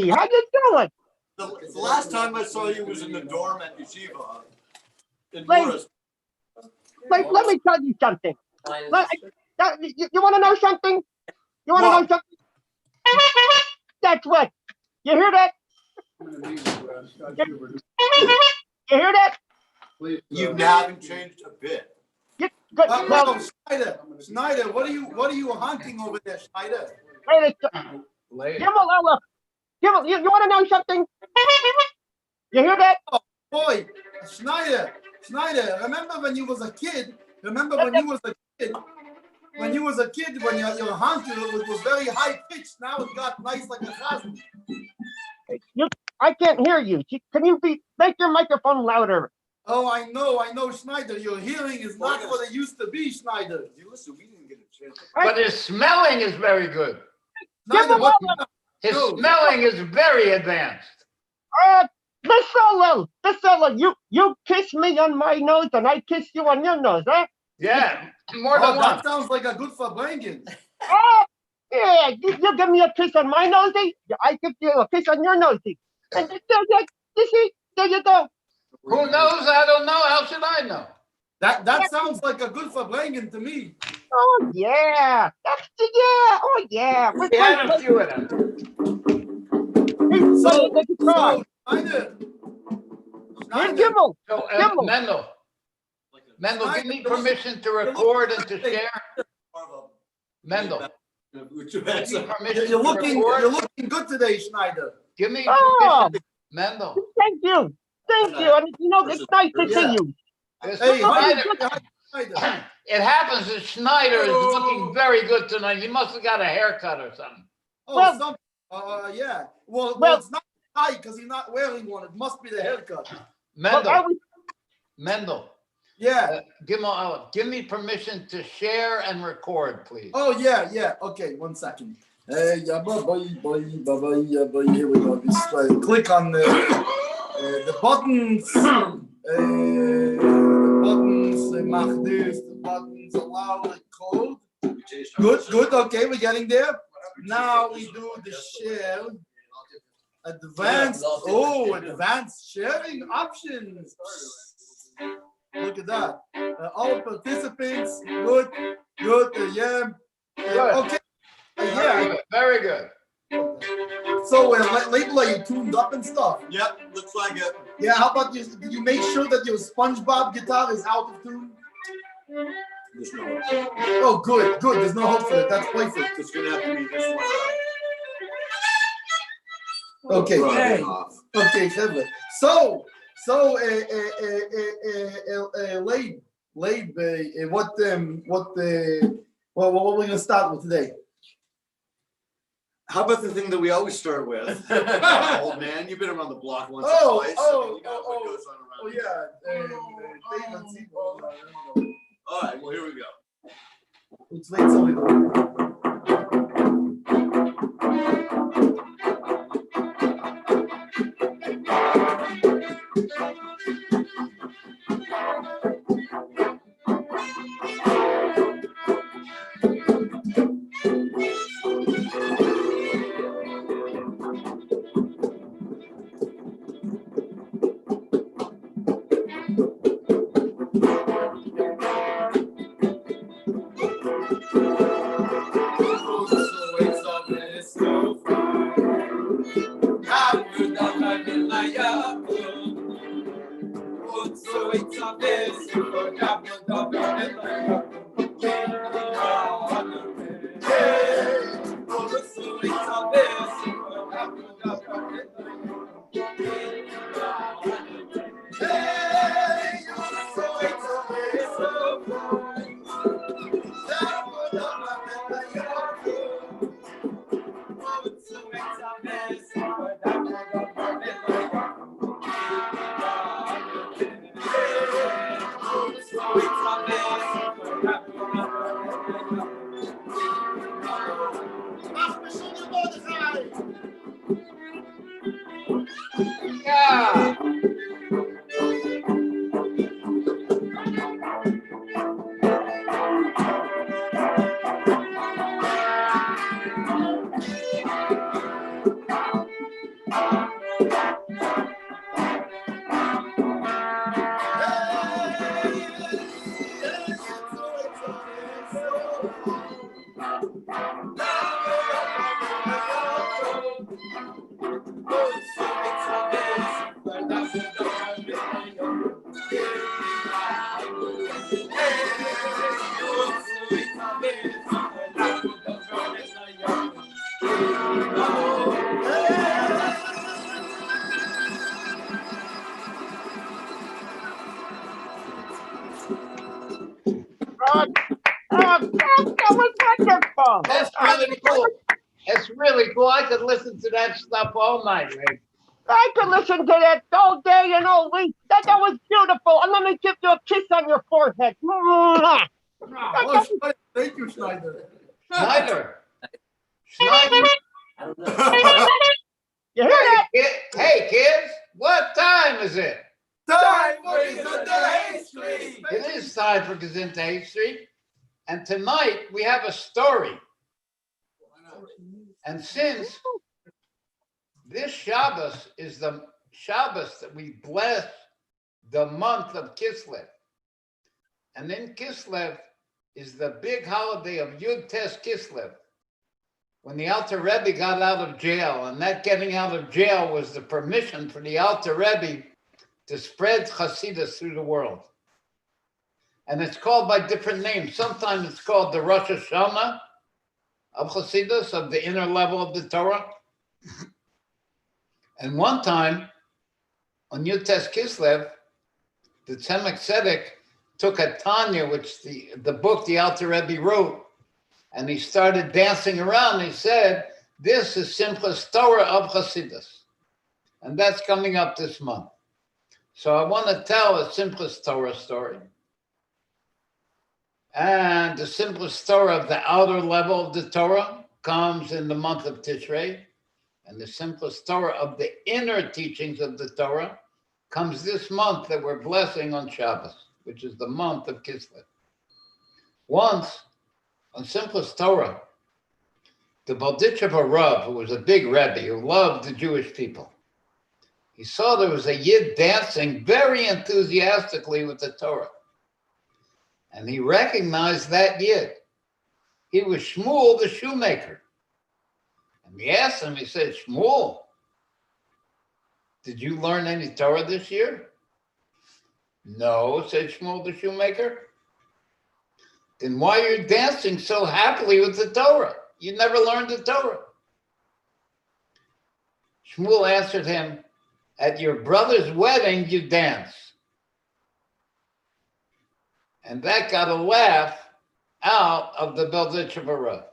How you doing? The last time I saw you was in the dorm at Yeshiva in Wait. Morris. Let me tell you something. You want to know something? You want to know something? That's what. You hear that? You hear that? You haven't changed a bit. Well, Schneider, what are you hunting over there, Schneider? Gimel, you want to know something? You hear that? Oh, boy, Schneider, remember when you was a kid? When you was a kid, when your hunting was very high pitched. Now it got nice like a chazan. I can't hear you. Can you make your microphone louder? Oh, I know, Schneider. Your hearing is not what it used to be, Schneider. You listen, we didn't get a chance. But his smelling is very good. Schneider, His smelling is very advanced. Miss Solo, you kiss me on my nose and I kiss you on your nose, huh? Yeah, more than one. That sounds like a good verbringen. Yeah, you give me a kiss on my nosy, I give you a kiss on your nosy. And you see, there you go. Who knows? I don't know. How should I know? That sounds like a good verbringen to me. Oh yeah, oh yeah. We had a few of them. So, Mendel, give me permission to record and to share. Mendel, you're looking good today, Schneider. Give me permission, Mendel. Thank you. And it's nice to see you. It happens that Schneider is looking very good tonight. He must have got a haircut or something. Yeah. Well, it's not tight because he's not wearing one. It must be the haircut. Mendel. Yeah. Give me permission to share and record, please. Oh, yeah. Okay, 1 second. Here we go. Just click on the buttons. The buttons allow the code. Good. Okay, we're getting there. Now we do the share. Advanced sharing options. Look at that. All participants. Good. Yeah. Okay. Yeah. Very good. So, label, are you tuned up and stuff? Yep, looks like it. Yeah, how about you make sure that your SpongeBob guitar is out of tune? There's no hope. Oh, good. There's no hope for it. That's perfect. It's going to have to be this one. Okay. Okay, Chevrolet. So, what we're going to start with today? How about the thing that we always start with? Old man, you've been around the block once or twice. Yeah. All right, well, here we go. It's late, so we go. That was wonderful. That's really cool. It's really cool. I could listen to that stuff all night, Ray. I could listen to that all day and all week. That was beautiful. And let me give you a kiss on your forehead. Thank you, Schneider. Schneider. You hear that? Hey, kids, what time is it? Time for Gezintahait Street. It is time for Gezintahait Street. And tonight we have a story. And since this Shabbos is the Shabbos that we bless the month of Kislev, and then Kislev is the big holiday of Yud Tes Kislev, when the Alter Rebbe got out of jail, and that getting out of jail was the permission for the Alter Rebbe to spread Chassidus through the world. And it's called by different names. Sometimes it's called the Rosh Hashanah of Chassidus, of the inner level of the Torah. And one time, on Yud Tes Kislev, the Tzemach Tzedek took a Tanya, which the book the Alter Rebbe wrote, and he started dancing around. He said, this is Simchas Torah of Chassidus. And that's coming up this month. So I want to tell a Simchas Torah story. And the Simchas Torah of the outer level of the Torah comes in the month of Tishrei. And the Simchas Torah of the inner teachings of the Torah comes this month that we're blessing on Shabbos, which is the month of Kislev. Once, on Simchas Torah, the Balditchev Rav, who was a big Rebbe, who loved the Jewish people, he saw there was a Yid dancing very enthusiastically with the Torah. And he recognized that Yid. He was Shmuel the shoemaker. And he asked him, he said, Shmuel, did you learn any Torah this year? No, said Shmuel the shoemaker. Then why are you dancing so happily with the Torah? You never learned the Torah. Shmuel answered him, at your brother's wedding, you dance. And that got a laugh out of the Balditchev Rav.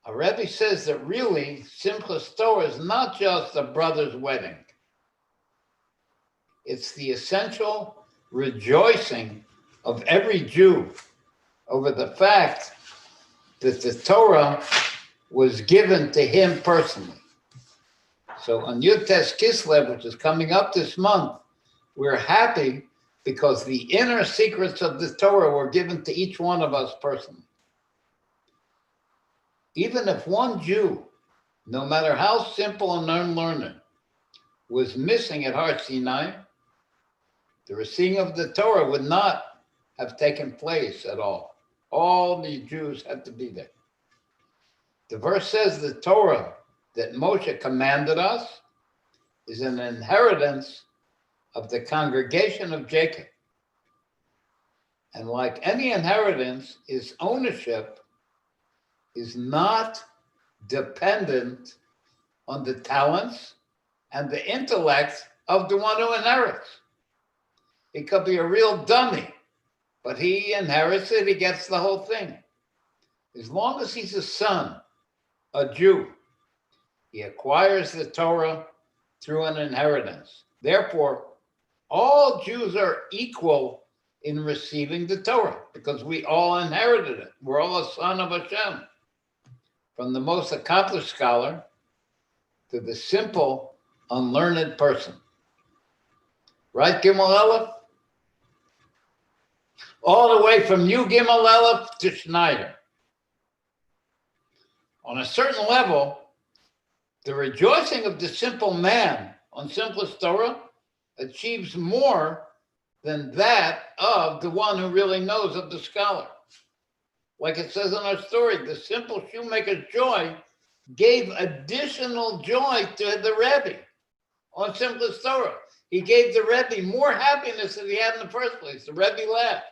A Rebbe says that really, Simchas Torah is not just a brother's wedding. It's the essential rejoicing of every Jew over the fact that the Torah was given to him personally. So on Yud Tes Kislev, which is coming up this month, we're happy because the inner secrets of the Torah were given to each one of us personally. Even if one Jew, no matter how simple and unlearned, was missing at Har Sinai, the receiving of the Torah would not have taken place at all. All the Jews had to be there. The verse says the Torah that Moshe commanded us is an inheritance of the congregation of Jacob. And like any inheritance, its ownership is not dependent on the talents and the intellect of the one who inherits. He could be a real dummy, but he inherits it, he gets the whole thing. As long as he's a son, a Jew, he acquires the Torah through an inheritance. Therefore, all Jews are equal in receiving the Torah because we all inherited it. We're all a son of Hashem. From the most accomplished scholar to the simple, unlearned person. Right, Gimel Aleph? All the way from you, Gimel Aleph, to Schneider. On a certain level, the rejoicing of the simple man on Simchas Torah achieves more than that of the one who really knows of the scholar. Like it says in our story, the simple shoemaker's joy gave additional joy to the Rebbe on Simplest Torah. He gave the Rebbe more happiness than he had in the first place. The Rebbe laughed.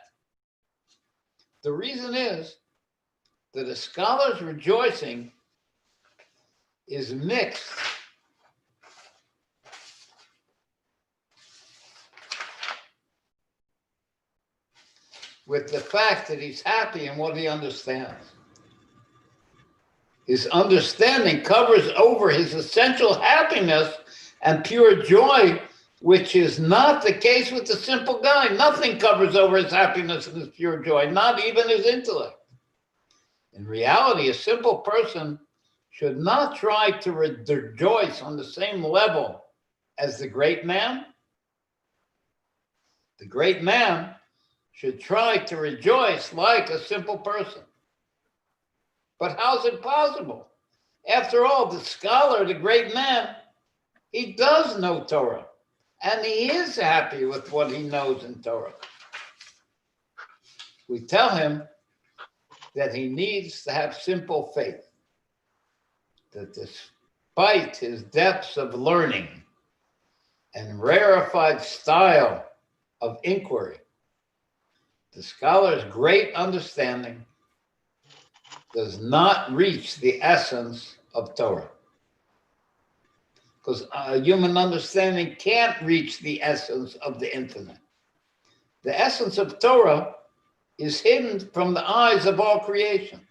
The reason is that a scholar's rejoicing is mixed with the fact that he's happy in what he understands. His understanding covers over his essential happiness and pure joy, which is not the case with the simple guy. Nothing covers over his happiness and his pure joy, not even his intellect. In reality, a simple person should not try to rejoice on the same level as the great man. The great man should try to rejoice like a simple person. But how's it possible? After all, the scholar, the great man, he does know Torah, and he is happy with what he knows in Torah. We tell him that he needs to have simple faith, that despite his depths of learning and rarefied style of inquiry, the scholar's great understanding does not reach the essence of Torah. Because human understanding can't reach the essence of the infinite. The essence of Torah is hidden from the eyes of all creation.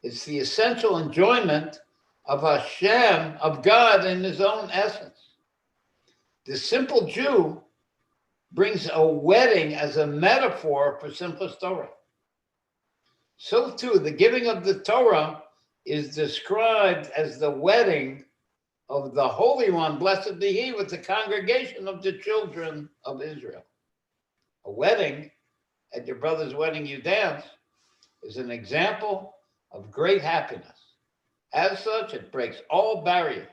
It's the essential enjoyment of Hashem, of God in his own essence. The simple Jew brings a wedding as a metaphor for simplest Torah. So too, the giving of the Torah is described as the wedding of the Holy One, blessed be he, with the congregation of the children of Israel. A wedding, at your brother's wedding you dance, is an example of great happiness. As such, it breaks all barriers.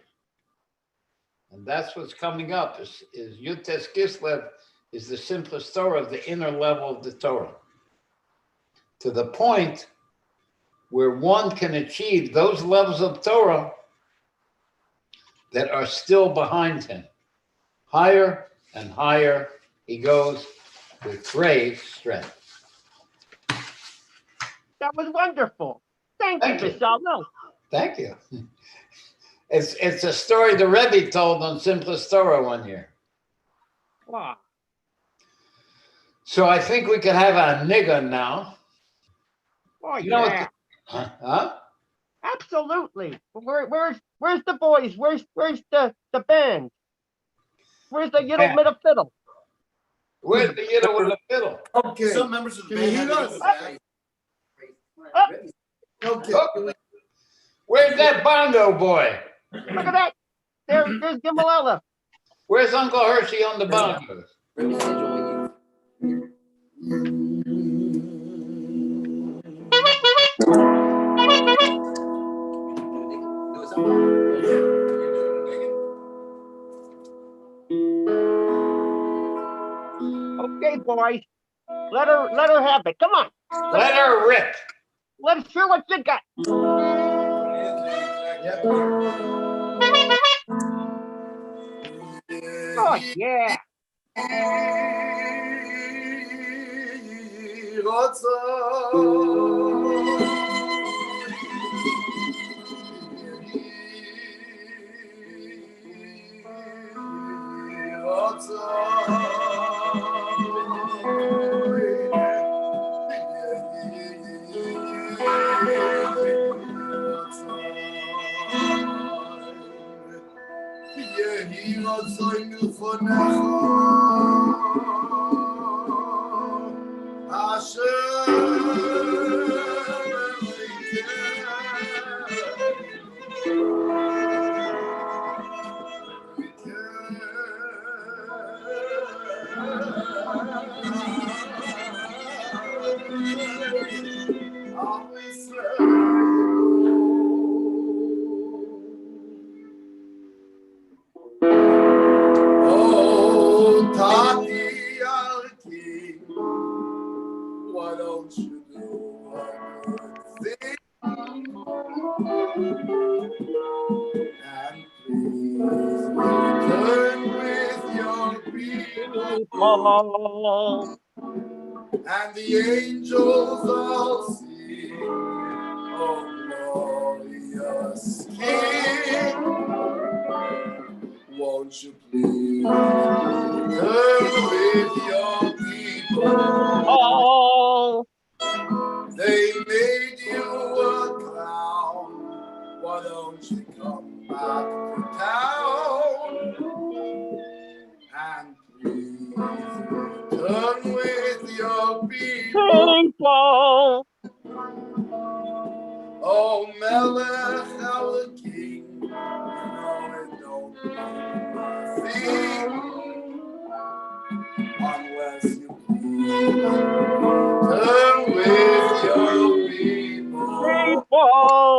And that's what's coming up, is Yutes Kislev is the simplest Torah of the inner level of the Torah, to the point where one can achieve those levels of Torah that are still behind him. Higher and higher he goes with great strength. That was wonderful. Thank you, B'Shalom. Thank you. It's a story the Rebbe told on Simplest Torah one year. Wow. So I think we could have a nigga now. Oh, You know yeah. Huh? Absolutely. Where's the boys? Where's the band? Where's the middle fiddle? Where's the yiddo with the fiddle? Okay. Some members of the Can you band hear have us? Okay. Where's that bongo boy? Look at that. There's Gimelella. Where's Uncle Hershey on the bongos? Okay, boys. Let her have it. Come on. Let her rip. Let's hear what you got. Oh, yeah. turn with your people, Oh, and the angels all sing, oh glorious King, won't you please turn with your people? oh, They made you a crown, why don't you come back to town? And please return with your people. people. Oh, Melech, our King, you know it don't mean nothing unless you please turn with your people. People.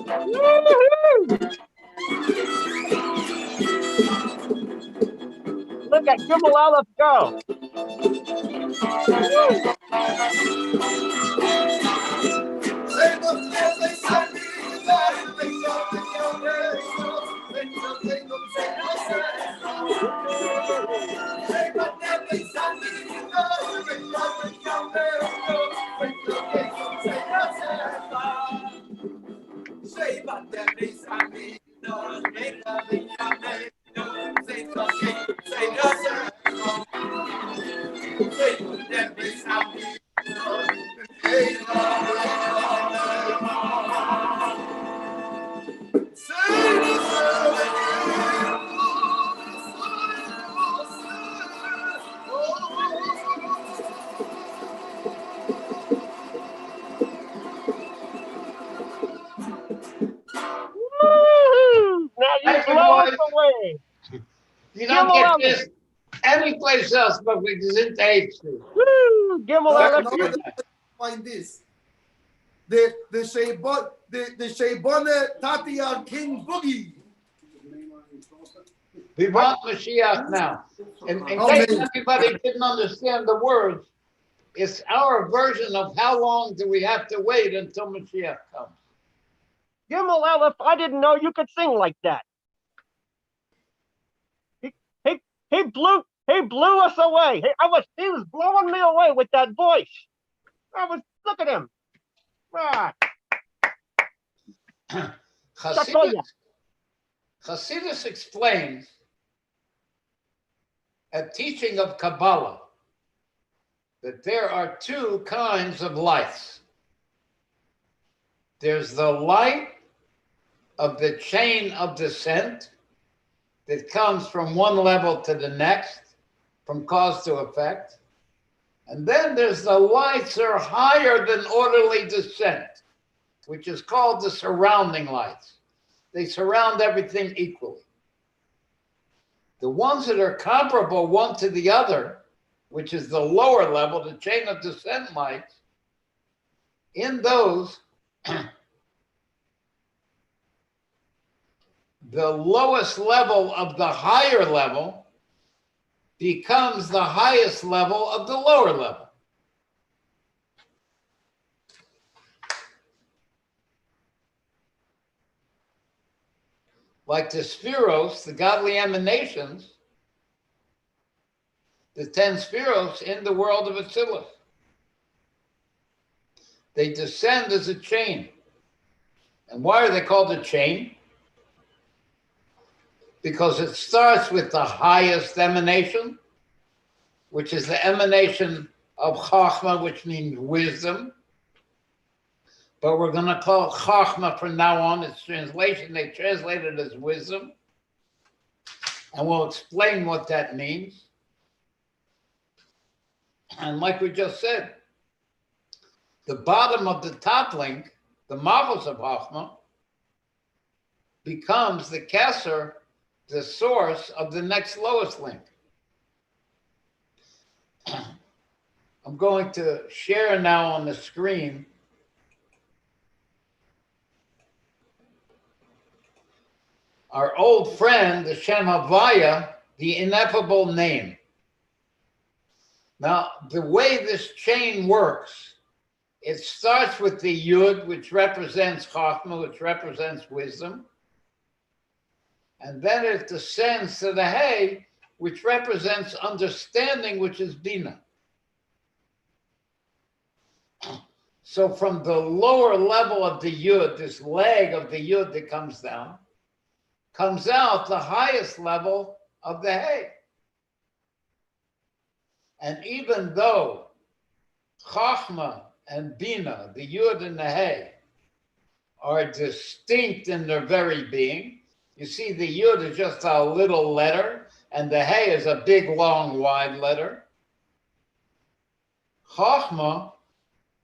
Woo-hoo. Look at Gimel Aleph go. Woo. Woo-hoo. Now you Thank you, blow us boys. away. You don't Gimel get Aleph. this anyplace else but with Gezintahait. Woo. Gimel Aleph. No, find this. The Sheibone Tatian King Boogie. We want Mashiach now. In Amen. case everybody didn't understand the words, it's our version of how long do we have to wait until Mashiach comes. Gimel Aleph, I didn't know you could sing like that. He blew us away. He was blowing me away with that voice. Look at him. Ah, Chassidus explains a teaching of Kabbalah that there are two kinds of lights. There's the light of the chain of descent that comes from one level to the next, from cause to effect. And then there's the lights that are higher than orderly descent, which is called the surrounding lights. They surround everything equally. The ones that are comparable one to the other, which is the lower level, the chain of descent lights, in those, the lowest level of the higher level becomes the highest level of the lower level. like the spheros, the godly emanations, the 10 spheros in the world of Atzilus. They descend as a chain. And why are they called a chain? Because it starts with the highest emanation, which is the emanation of Chachma, which means wisdom. But we're going to call it Chachma from now on. Its translation, they translate it as wisdom. And we'll explain what that means. And like we just said, the bottom of the top link, the Malchus of Chachma, becomes the Kesser, the source of the next lowest link. I'm going to share now on the screen our old friend, the Shem Havaya, the ineffable name. Now, the way this chain works, it starts with the Yud, which represents Chachma, which represents wisdom. And then it descends to the Hey, which represents understanding, which is Bina. So from the lower level of the Yud, this leg of the Yud that comes down, comes out the highest level of the Hey. And even though Chachma and Bina, the Yud and the Hey, are distinct in their very being, you see the Yud is just a little letter, and the Hey is a big, long, wide letter. Chachma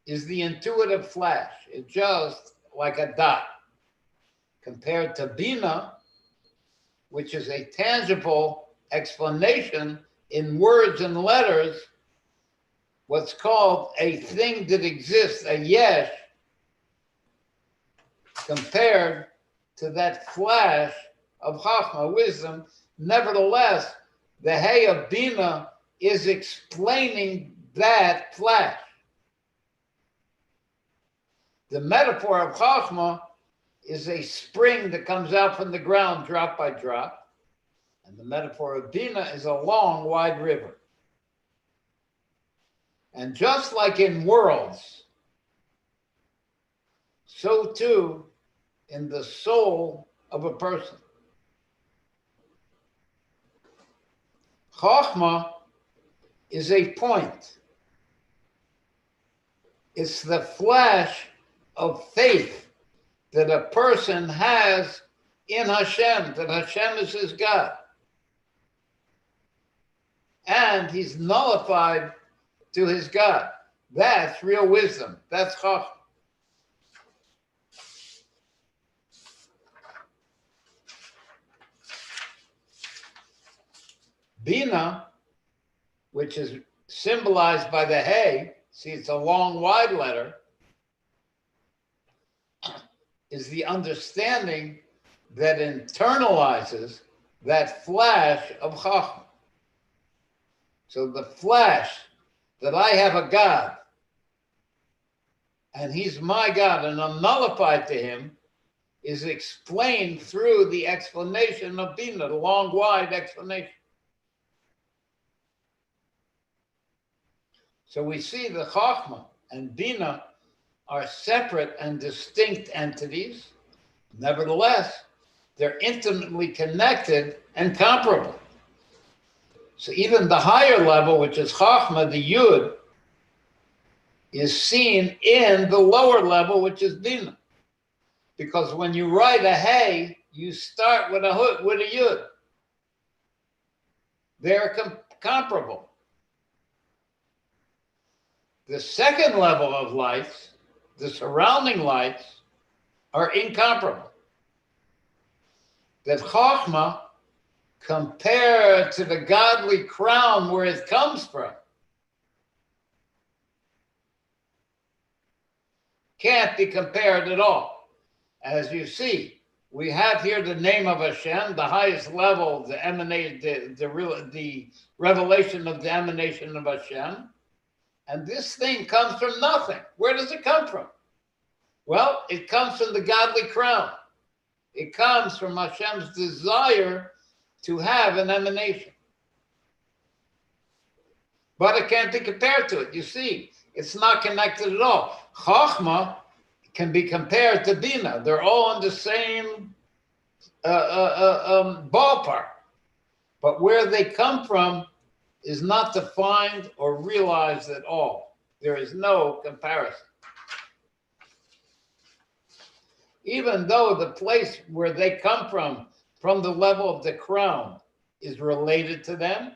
is the intuitive flash. It's just like a dot. Compared to Bina, which is a tangible explanation in words and letters, what's called a thing that exists, a yesh, compared to that flash of Chachma, wisdom. Nevertheless, the Hey of Bina is explaining that flash. The metaphor of Chachma is a spring that comes out from the ground drop by drop. And the metaphor of Bina is a long, wide river. And just like in worlds, so too in the soul of a person. Chachma is a point. It's the flash of faith that a person has in Hashem, that Hashem is his God. And he's nullified to his God. That's real wisdom. That's Chachma. Bina, which is symbolized by the Hey, see it's a long, wide letter, is the understanding that internalizes that flash of Chachma. So the flash that I have a God, and he's my God, and I'm nullified to him, is explained through the explanation of Bina, the long, wide explanation. So we see the Chachma and Bina are separate and distinct entities. Nevertheless, they're intimately connected and comparable. So even the higher level, which is Chachma, the Yud, is seen in the lower level, which is Bina. Because when you write a Hey, you start with a Yud. They're comparable. The second level of lights, the surrounding lights, are incomparable. That Chachma, compared to the godly crown where it comes from, can't be compared at all. As you see, we have here the name of Hashem, the highest level, the revelation of the emanation of Hashem. And this thing comes from nothing. Where does it come from? Well, it comes from the godly crown. It comes from Hashem's desire to have an emanation. But it can't be compared to it. You see, it's not connected at all. Chachma can be compared to Bina. They're all in the same ballpark. But where they come from is not defined or realized at all. There is no comparison. Even though the place where they come from the level of the crown, is related to them,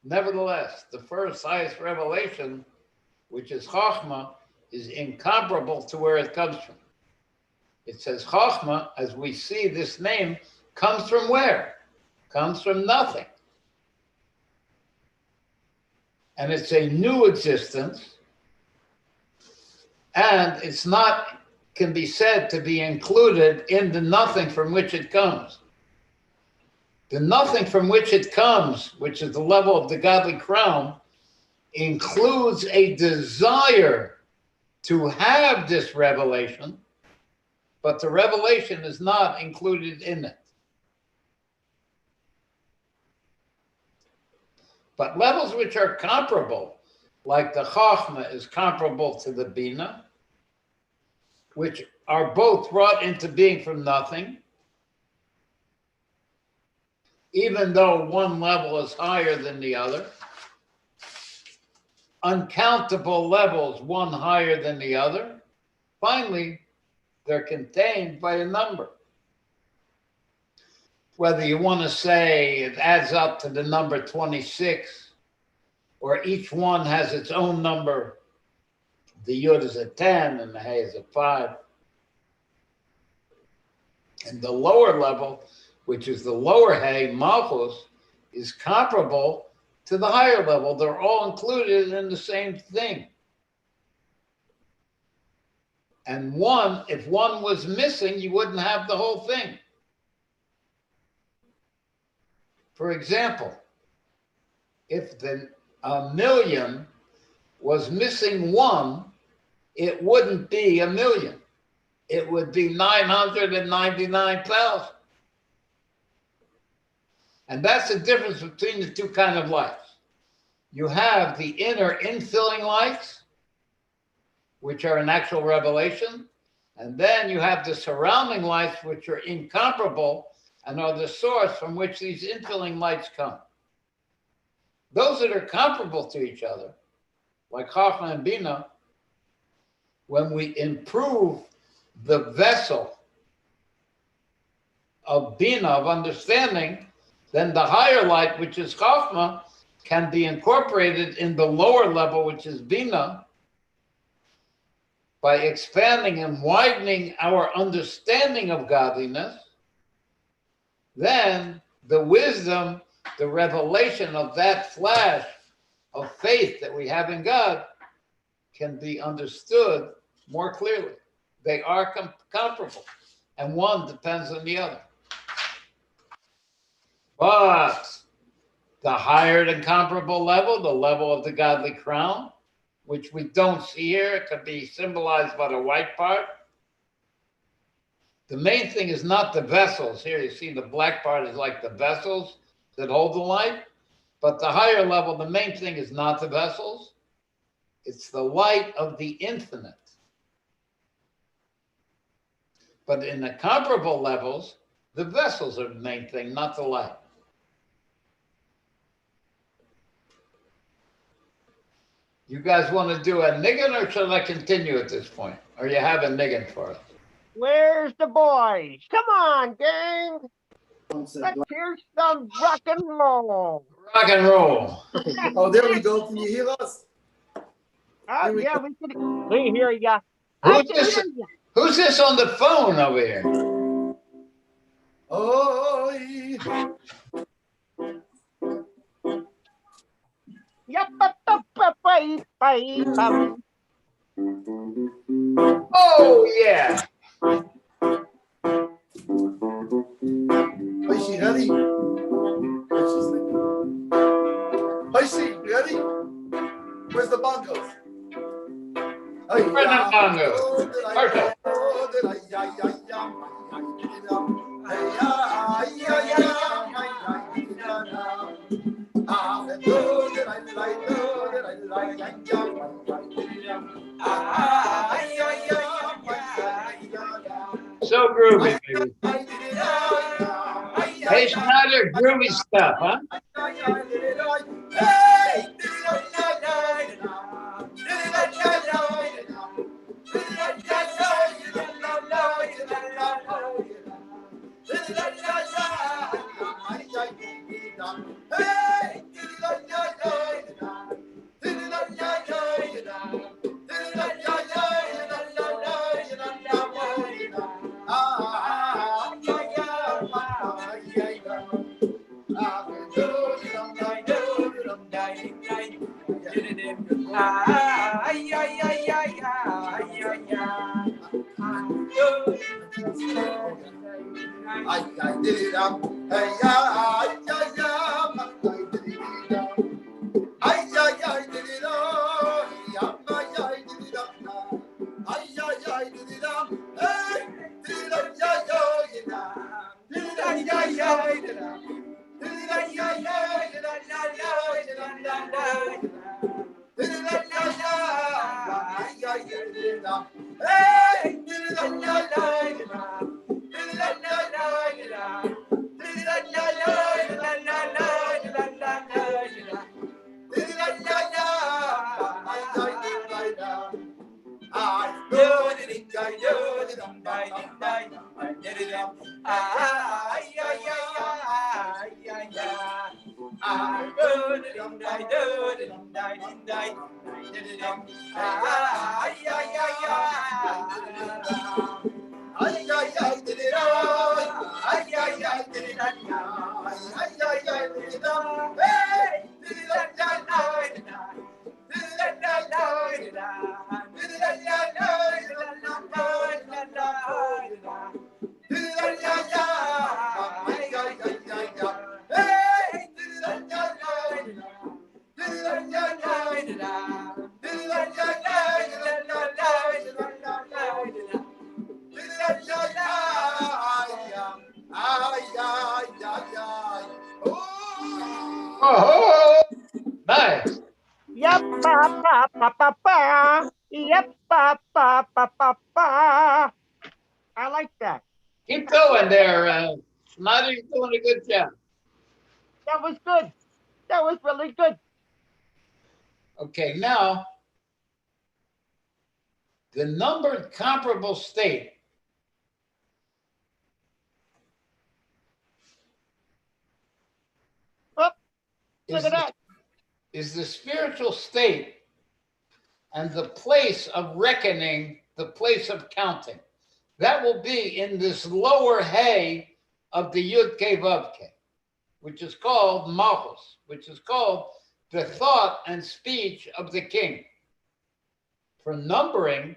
nevertheless, the first highest revelation, which is Chachma, is incomparable to where it comes from. It says Chachma, as we see this name, comes from where? Comes from nothing. And it's a new existence, and it's not, can be said to be included in the nothing from which it comes. The nothing from which it comes, which is the level of the godly crown, includes a desire to have this revelation, but the revelation is not included in it. But levels which are comparable, like the Chachma is comparable to the Bina, which are both brought into being from nothing, even though one level is higher than the other. Uncountable levels, one higher than the other. Finally, they're contained by a number. Whether you want to say it adds up to the number 26, or each one has its own number. The Yud is a 10 and the Hey is a 5. And the lower level, which is the lower Hey, Malchus, is comparable to the higher level. They're all included in the same thing. And one, if one was missing, you wouldn't have the whole thing. For example, if the million was missing one, it wouldn't be a million. It would be 999,000. And that's the difference between the two kinds of lights. You have the inner infilling lights, which are an actual revelation, and then you have the surrounding lights, which are incomparable and are the source from which these infilling lights come. Those that are comparable to each other, like Chachma and Bina, when we improve the vessel of Bina, of understanding, then the higher light, which is Chachma, can be incorporated in the lower level, which is Bina, by expanding and widening our understanding of godliness. Then the wisdom, the revelation of that flash of faith that we have in God can be understood more clearly. They are comparable, and one depends on the other. But the higher and comparable level, the level of the godly crown, which we don't see here, it could be symbolized by the white part. The main thing is not the vessels. Here you see the black part is like the vessels that hold the light. But the higher level, the main thing is not the vessels. It's the light of the infinite. But in the comparable levels, the vessels are the main thing, not the light. You guys want to do a niggin, or shall I continue at this point? Or you have a niggin for us? Where's the boys? Come on, gang. Let's hear some rock and roll. Rock and roll. Oh, there we go. Can you hear us? Oh, yeah, we hear ya. Who's this on the phone over here? Oh, Oh, yeah. is she ready? Is she ready? Where's the bongos? So groovy, baby. Hey, Schneider, groovy stuff, huh? Oh, nice. Yep, pa, pa, pa, pa, pa. Yep, pa, pa, pa, pa, pa. I like that. Keep going there, Schneider. You're doing a good job. That was good. That was really good. Okay, now the numbered comparable state Oh, look at that. is the spiritual state and the place of reckoning, the place of counting. That will be in this lower hay of the Yud Ke Vav Ke, which is called Malchus, which is called the thought and speech of the king. For numbering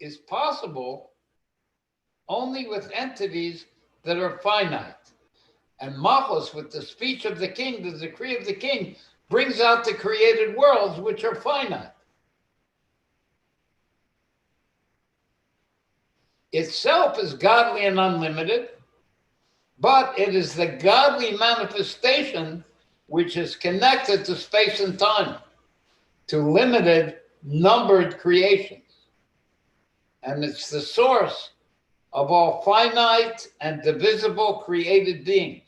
is possible only with entities that are finite. And Malchus, with the speech of the king, the decree of the king, brings out the created worlds which are finite. Itself is godly and unlimited, but it is the godly manifestation which is connected to space and time, to limited, numbered creations. And it's the source of all finite and divisible created beings.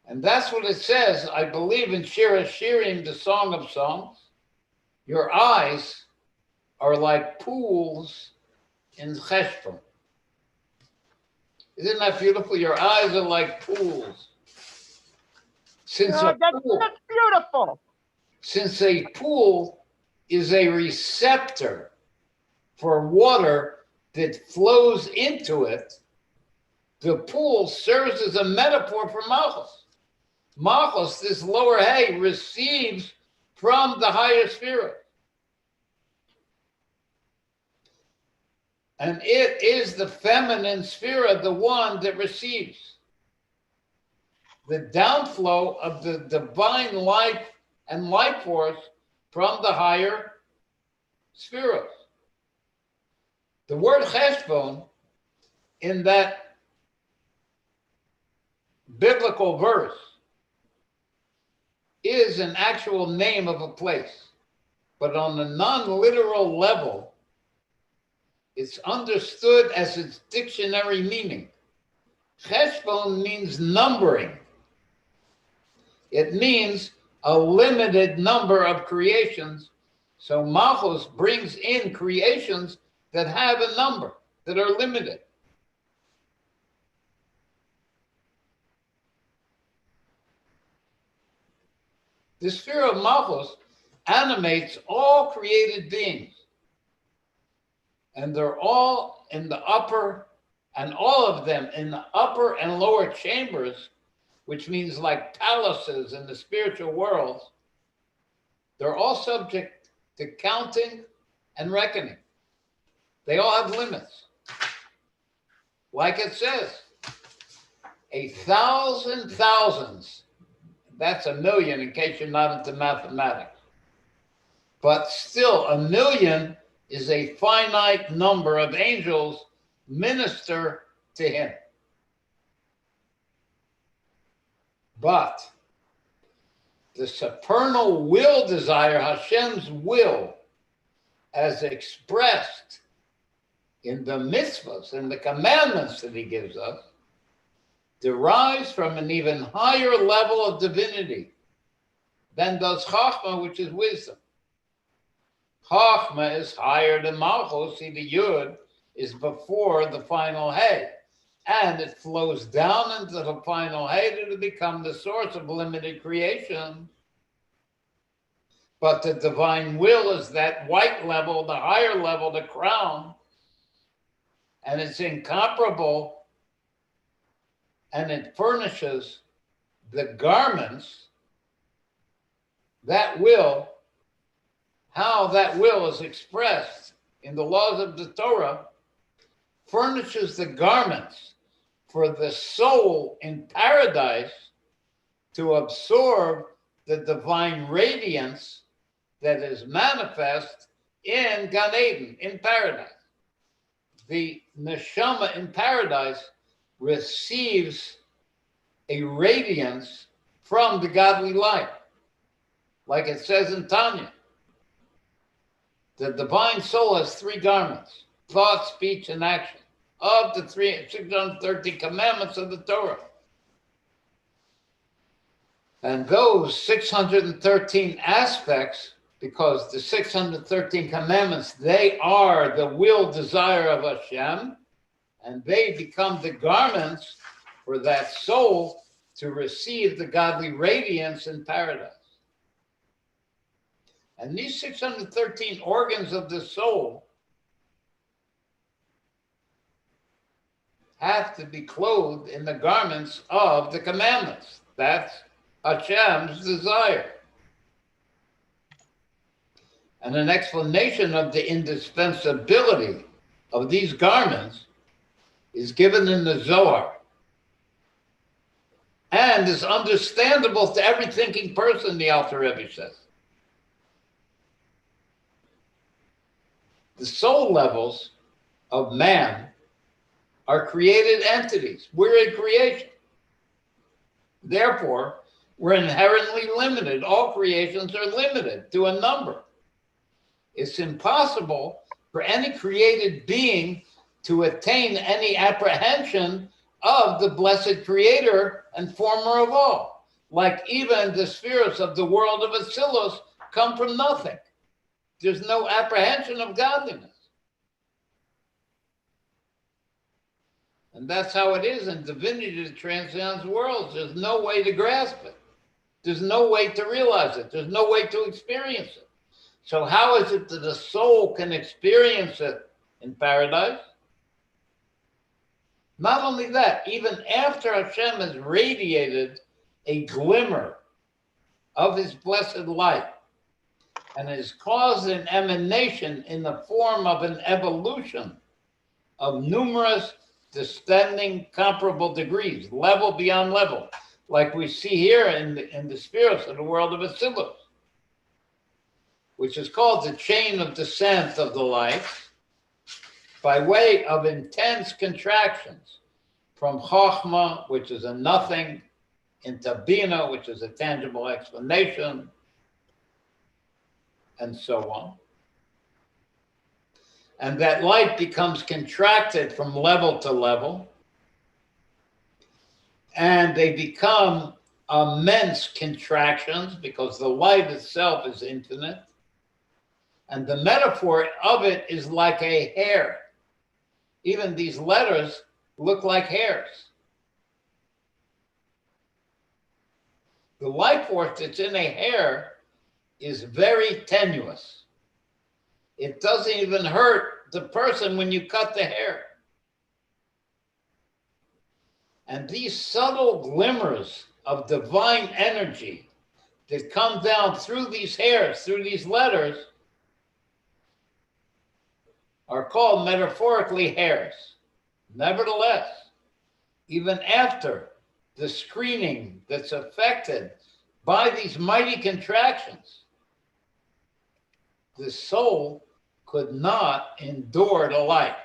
And that's what it says, I believe, in Shir HaShirim, the Song of Songs. Your eyes are like pools in Cheshbon. Isn't that beautiful? Your eyes are like pools. Since That's beautiful. Since a pool is a receptor for water that flows into it, the pool serves as a metaphor for Malchus. Malchus, this lower hay, receives from the higher spirit. And it is the feminine spirit, the one that receives. The downflow of the divine life and life force from the higher spheros. The word cheshbon in that biblical verse is an actual name of a place, but on a non-literal level, it's understood as its dictionary meaning. Cheshbon means numbering. It means a limited number of creations. So Malchus brings in creations that have a number, that are limited. The sphere of Malchus animates all created beings. And they're all in the upper, and all of them in the upper and lower chambers, which means like palaces in the spiritual worlds. They're all subject to counting and reckoning. They all have limits. Like it says, 1,000 thousands. That's a million in case you're not into mathematics. But still, a million is a finite number of angels minister to him. But the supernal will desire, Hashem's will, as expressed in the mitzvahs and the commandments that he gives us, derives from an even higher level of divinity than does Chachma, which is wisdom. Chachma is higher than Malchus. See, the Yud is before the final Hey. And it flows down into the final Hey to become the source of limited creation. But the divine will is that white level, the higher level, the crown. And it's incomparable. And it furnishes the garments, that will, how that will is expressed in the laws of the Torah, furnishes the garments for the soul in paradise to absorb the divine radiance that is manifest in Gan Eden, in paradise. The neshama in paradise receives a radiance from the godly light. Like it says in Tanya, the divine soul has three garments: thought, speech, and action, of the 613 commandments of the Torah. And those 613 aspects, because the 613 commandments, they are the will desire of Hashem, and they become the garments for that soul to receive the godly radiance in paradise. And these 613 organs of the soul have to be clothed in the garments of the commandments. That's Hashem's desire. And an explanation of the indispensability of these garments is given in the Zohar. And is understandable to every thinking person, the Alter Rebbe says. The soul levels of man are created entities. We're a creation. Therefore, we're inherently limited. All creations are limited to a number. It's impossible for any created being to attain any apprehension of the blessed creator and former of all. Like even the spheres of the world of Atzilus come from nothing. There's no apprehension of godliness. And that's how it is in divinity that transcends worlds. There's no way to grasp it. There's no way to realize it. There's no way to experience it. So how is it that the soul can experience it in paradise? Not only that, even after Hashem has radiated a glimmer of his blessed light and has caused an emanation in the form of an evolution of numerous descending comparable degrees, level beyond level, like we see here in the spheres of the world of Atzilus. which is called the chain of descent of the light, by way of intense contractions from Chokhmah, which is a nothing, into Bina, which is a tangible explanation, and so on. And that light becomes contracted from level to level, and they become immense contractions because the light itself is infinite. And the metaphor of it is like a hair. Even these letters look like hairs. The life force that's in a hair is very tenuous. It doesn't even hurt the person when you cut the hair. And these subtle glimmers of divine energy that come down through these hairs, through these letters, are called metaphorically hairs. Nevertheless, even after the screening that's affected by these mighty contractions, the soul could not endure the light,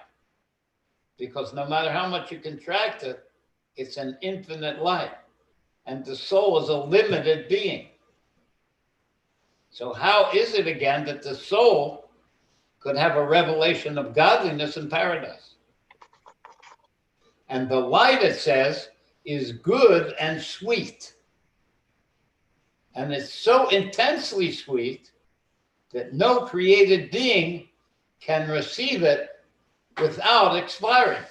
because no matter how much you contract it, it's an infinite light, and the soul is a limited being. So how is it again that the soul could have a revelation of godliness in paradise? And the light, it says, is good and sweet. And it's so intensely sweet that no created being can receive it without expiring.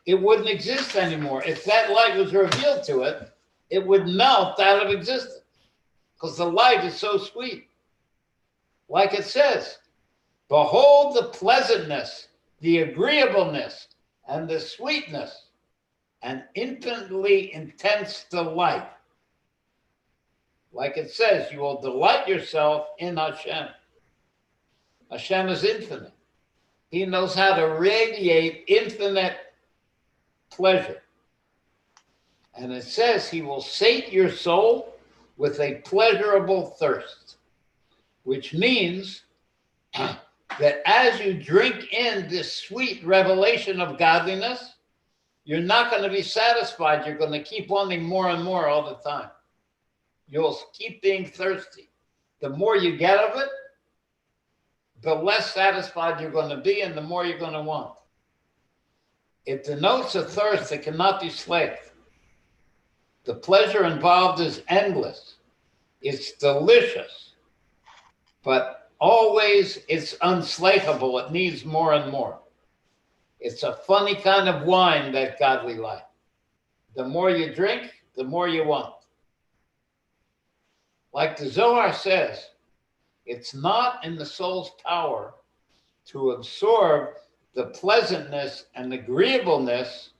It wouldn't exist anymore. If that light was revealed to it, it would melt out of existence because the light is so sweet. Like it says, behold the pleasantness, the agreeableness, and the sweetness, and infinitely intense delight. Like it says, you will delight yourself in Hashem. Hashem is infinite. He knows how to radiate infinite pleasure. And it says he will sate your soul with a pleasurable thirst, which means that as you drink in this sweet revelation of godliness, you're not going to be satisfied. You're going to keep wanting more and more all the time. You'll keep being thirsty. The more you get of it, the less satisfied you're going to be and the more you're going to want. It denotes a thirst that cannot be slaked. The pleasure involved is endless. It's delicious, but always it's unslakable. It needs more and more. It's a funny kind of wine, that godly light. The more you drink, the more you want. Like the Zohar says, it's not in the soul's power to absorb the pleasantness and agreeableness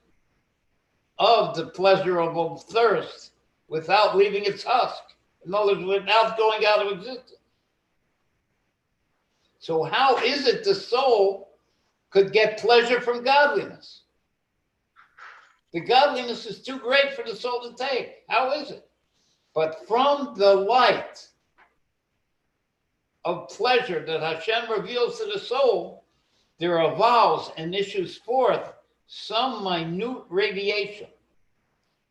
of the pleasurable thirst without leaving its husk. In other words, without going out of existence. So how is it the soul could get pleasure from godliness? The godliness is too great for the soul to take. How is it? But from the light of pleasure that Hashem reveals to the soul, there evolves and issues forth some minute radiation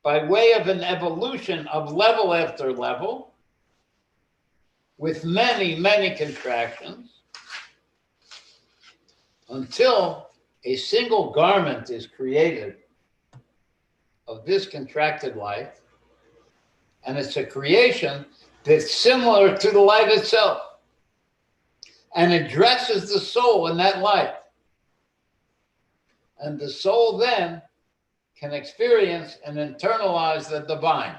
by way of an evolution of level after level with many, many contractions until a single garment is created of this contracted light. And it's a creation that's similar to the light itself. And it dresses the soul in that light. And the soul then can experience and internalize the divine.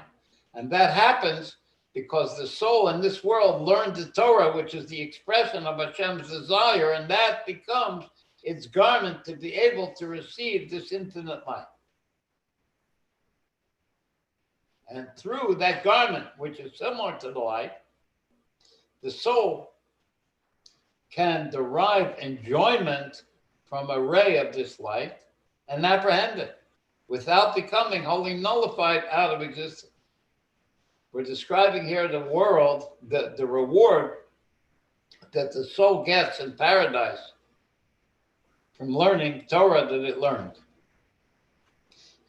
And that happens because the soul in this world learned the Torah, which is the expression of Hashem's desire, and that becomes its garment to be able to receive this infinite light. And through that garment, which is similar to the light, the soul can derive enjoyment from a ray of this light and apprehend it without becoming wholly nullified out of existence. We're describing here the world, the reward that the soul gets in paradise from learning Torah that it learned.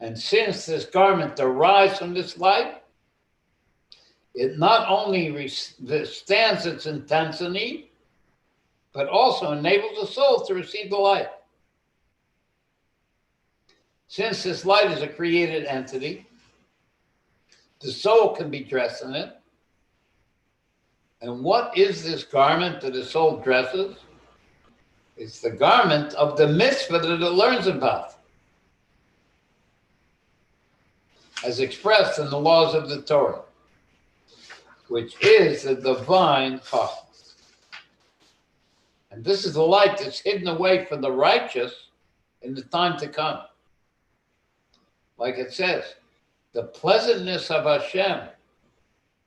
And since this garment derives from this light, it not only withstands its intensity, but also enables the soul to receive the light. Since this light is a created entity, the soul can be dressed in it. And what is this garment that the soul dresses? It's the garment of the mitzvah that it learns about, as expressed in the laws of the Torah, which is the divine cosmos. And this is the light that's hidden away from the righteous in the time to come. Like it says, the pleasantness of Hashem,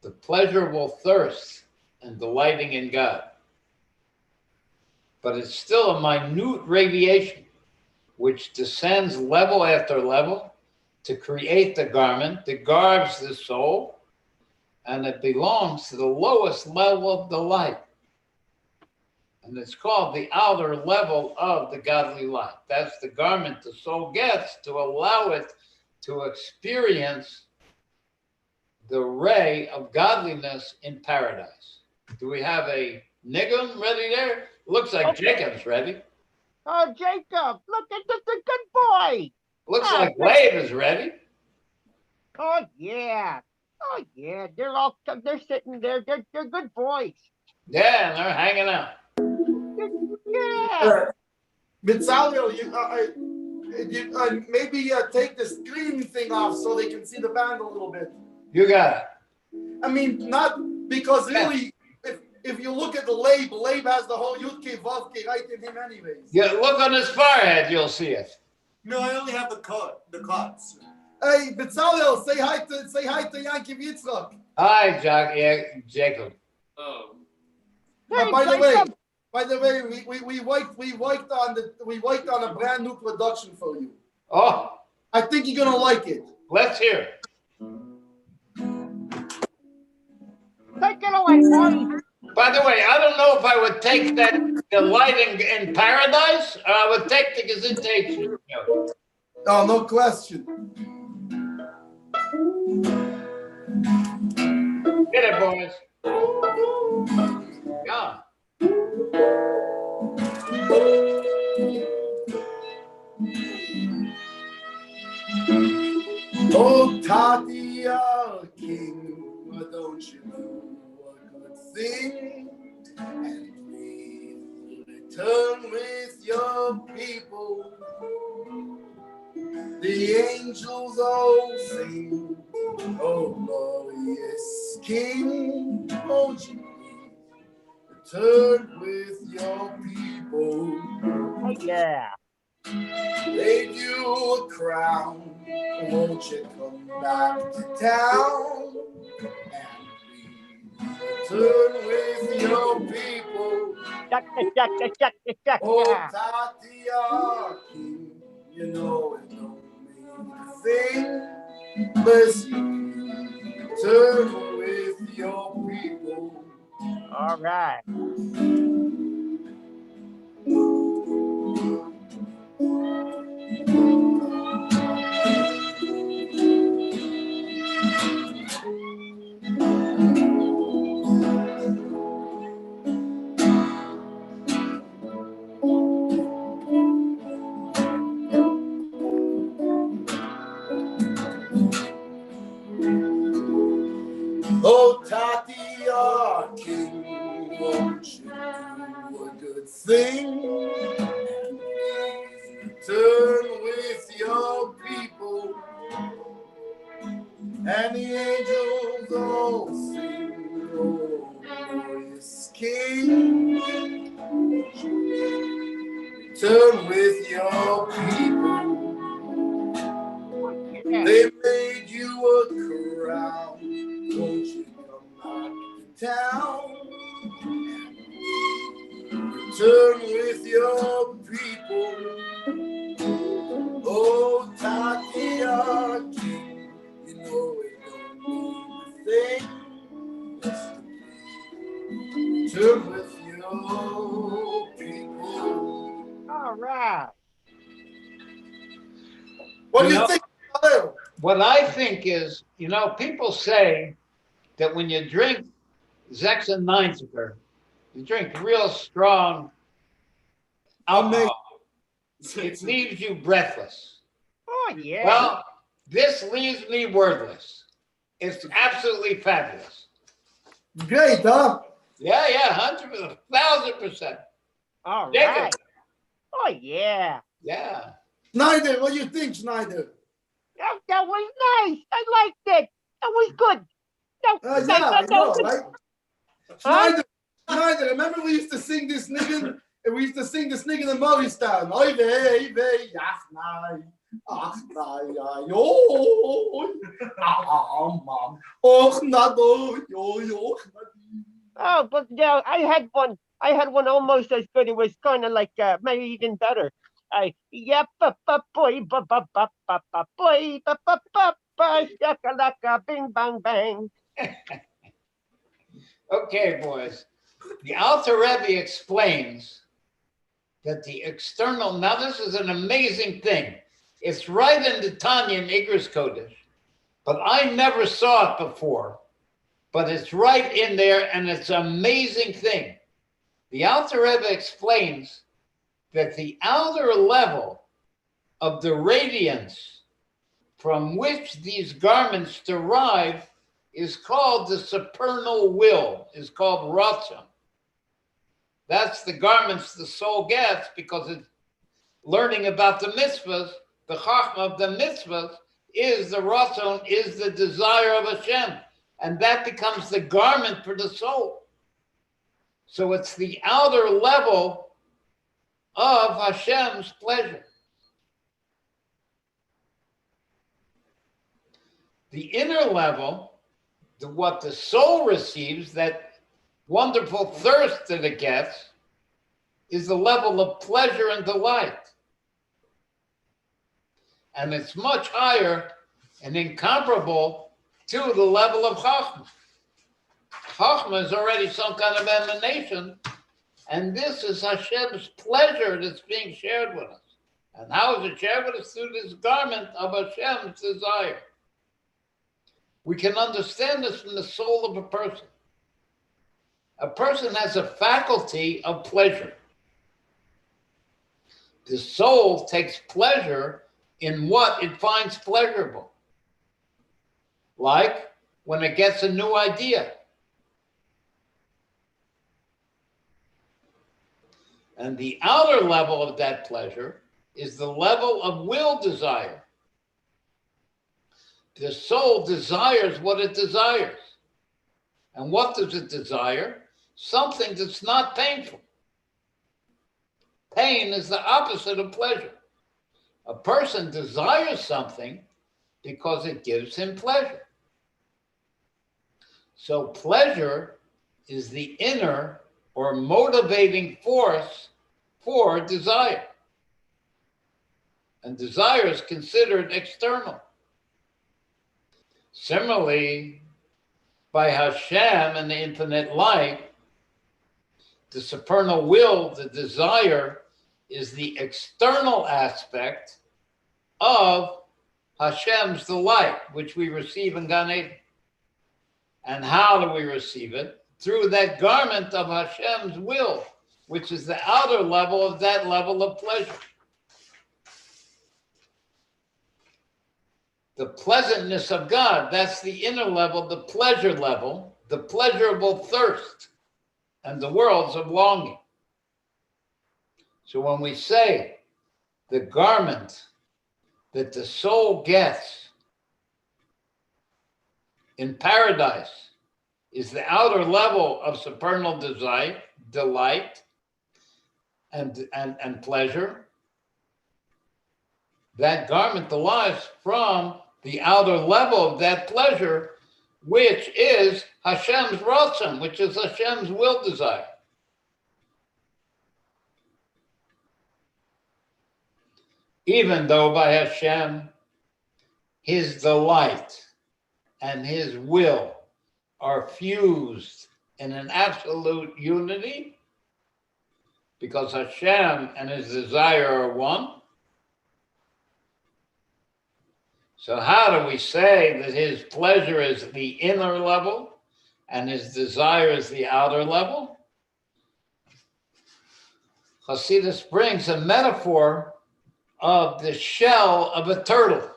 the pleasurable thirst and delighting in God. But it's still a minute radiation which descends level after level to create the garment that garbs the soul, and it belongs to the lowest level of the light. And it's called the outer level of the godly light. That's the garment the soul gets to allow it to experience the ray of godliness in paradise. Do we have a niggum ready there? Looks like Jacob's ready. Oh, Jacob, look at this, a good boy. Looks like Wade is ready. Oh, yeah. Oh, yeah. They're sitting there. They're good boys. Yeah, and they're hanging out. Yeah. Bezalel, you maybe take the screen thing off so they can see the band a little bit. You got it. I mean, not because really, if you look at the Leib has the whole Yudke Vavke right in him anyways. Yeah, look on his forehead, you'll see it. No, I only have the cuts. Hey, Bezalel, say hi to Yankiv Yitzchak. Hi, Jacob. Oh. Hey, By Jacob. the way, we worked on a brand new production for you. Oh, I think you're gonna like it. let's hear it. Take it away, boy. By the way, I don't know if I would take the lighting in paradise, or I would take the Gezintahait. Oh, no question. Get it, boys. Yeah. Oh, Tati, our king, why don't you do a good thing and please return with your people? The angels all sing, oh glorious King, won't you please return with your people? Oh, yeah. Made you a crown, won't you come back to town and please return with your people? Check. Oh, Tati, our king, you know it don't mean a thing. Listen, return with your people. All right. Oh, Tati, our king, won't you do a good thing? Return with your people, and the angels all sing, oh, glorious King. Return with your people. They made you a crown. Won't you come back to town? Return with your people. Oh, Tati, our king, you know it don't mean a thing. Return with your What do you think? Hallel? What I think is, people say that when you drink Gezintahait, you drink real strong alcohol, it leaves you breathless. Oh, yeah. Well, this leaves me wordless. It's absolutely fabulous. Great, huh? Yeah, 1,000%. All Jacob. right. Oh, yeah. Yeah. Schneider, what do you think, Schneider? That was nice. I liked it. That was good. Yeah, I know, right? Huh? Schneider, remember we used to sing this nigga? And we used to sing this nigga in Morristown. Oy vey, ach nein, oh, mom, och nado, yo. Oh, but yeah, I had one. I had one almost as good. It was kind of like maybe even better. Yeah, boy, boy, shakalaka, bing, bang, bang. Okay, boys. The Alter Rebbe explains that the external, now this is an amazing thing. It's right in the Tanya in Igros Kodesh, but I never saw it before. But it's right in there, and it's an amazing thing. The Alter Rebbe explains that the outer level of the radiance from which these garments derive is called the supernal will, is called Ratzon. That's the garments the soul gets because it's learning about the mitzvahs. The chachma of the mitzvahs is the Ratzon, is the desire of Hashem. And that becomes the garment for the soul. So it's the outer level of Hashem's pleasure. The inner level, what the soul receives, that wonderful thirst that it gets, is the level of pleasure and delight. And it's much higher and incomparable to the level of Chachma. Chachma is already some kind of emanation, and this is Hashem's pleasure that's being shared with us. And how is it shared with us? Through this garment of Hashem's desire. We can understand this from the soul of a person. A person has a faculty of pleasure. The soul takes pleasure in what it finds pleasurable. Like when it gets a new idea. And the outer level of that pleasure is the level of will desire. The soul desires what it desires. And what does it desire? Something that's not painful. Pain is the opposite of pleasure. A person desires something because it gives him pleasure. So pleasure is the inner or motivating force for desire. And desire is considered external. Similarly, by Hashem and the infinite light, the supernal will, the desire, is the external aspect of Hashem's delight, which we receive in Gan Eden. And how do we receive it? Through that garment of Hashem's will, which is the outer level of that level of pleasure. The pleasantness of God, that's the inner level, the pleasure level, the pleasurable thirst, and the worlds of longing. So when we say the garment that the soul gets in paradise is the outer level of supernal desire, delight, and pleasure, that garment derives from the outer level of that pleasure, which is Hashem's Ratzon, which is Hashem's will desire. Even though by Hashem, his delight and his will are fused in an absolute unity, because Hashem and his desire are one, So how do we say that his pleasure is the inner level and his desire is the outer level? Chassidus brings a metaphor of the shell of a turtle.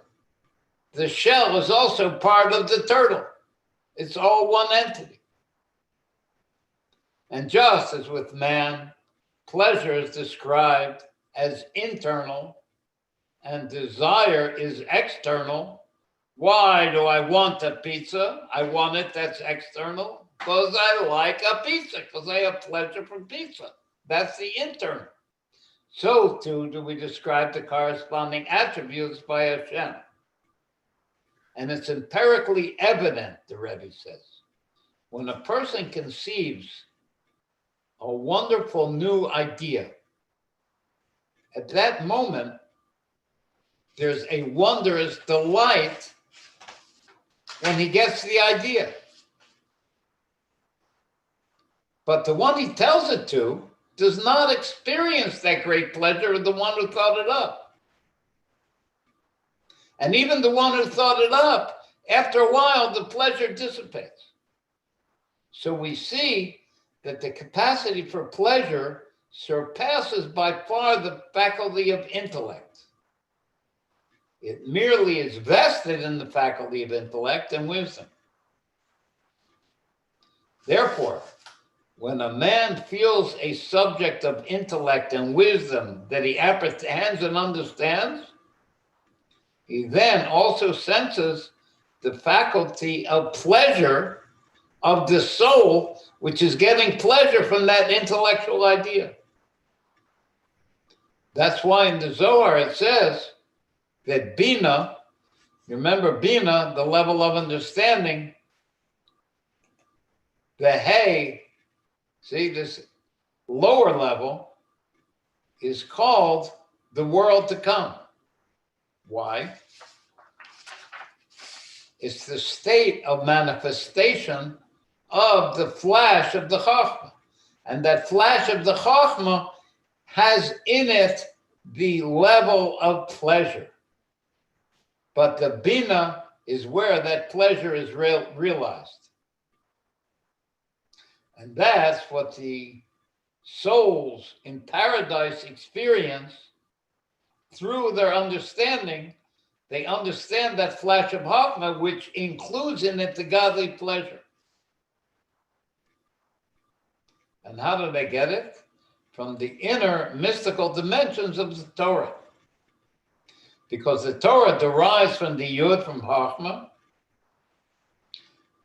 The shell is also part of the turtle. It's all one entity. And just as with man, pleasure is described as internal and desire is external. Why do I want a pizza? I want it, that's external, because I like a pizza, because I have pleasure from pizza. That's the internal. So too do we describe the corresponding attributes by Hashem. And it's empirically evident, the Rebbe says, when a person conceives a wonderful new idea, at that moment, there's a wondrous delight when he gets the idea. But the one he tells it to does not experience that great pleasure of the one who thought it up. And even the one who thought it up, after a while, the pleasure dissipates. So we see that the capacity for pleasure surpasses by far the faculty of intellect. It merely is vested in the faculty of intellect and wisdom. Therefore, when a man feels a subject of intellect and wisdom that he apprehends and understands, he then also senses the faculty of pleasure of the soul, which is getting pleasure from that intellectual idea. That's why in the Zohar it says that Bina, remember Bina, the level of understanding, the Hey, see this lower level, is called the world to come. Why? It's the state of manifestation of the flash of the Chachma. And that flash of the Chachma has in it the level of pleasure. But the Bina is where that pleasure is realized. And that's what the souls in paradise experience through their understanding. They understand that flash of Chachma, which includes in it the godly pleasure. And how do they get it? From the inner mystical dimensions of the Torah. Because the Torah derives from the Yud, from Chachma,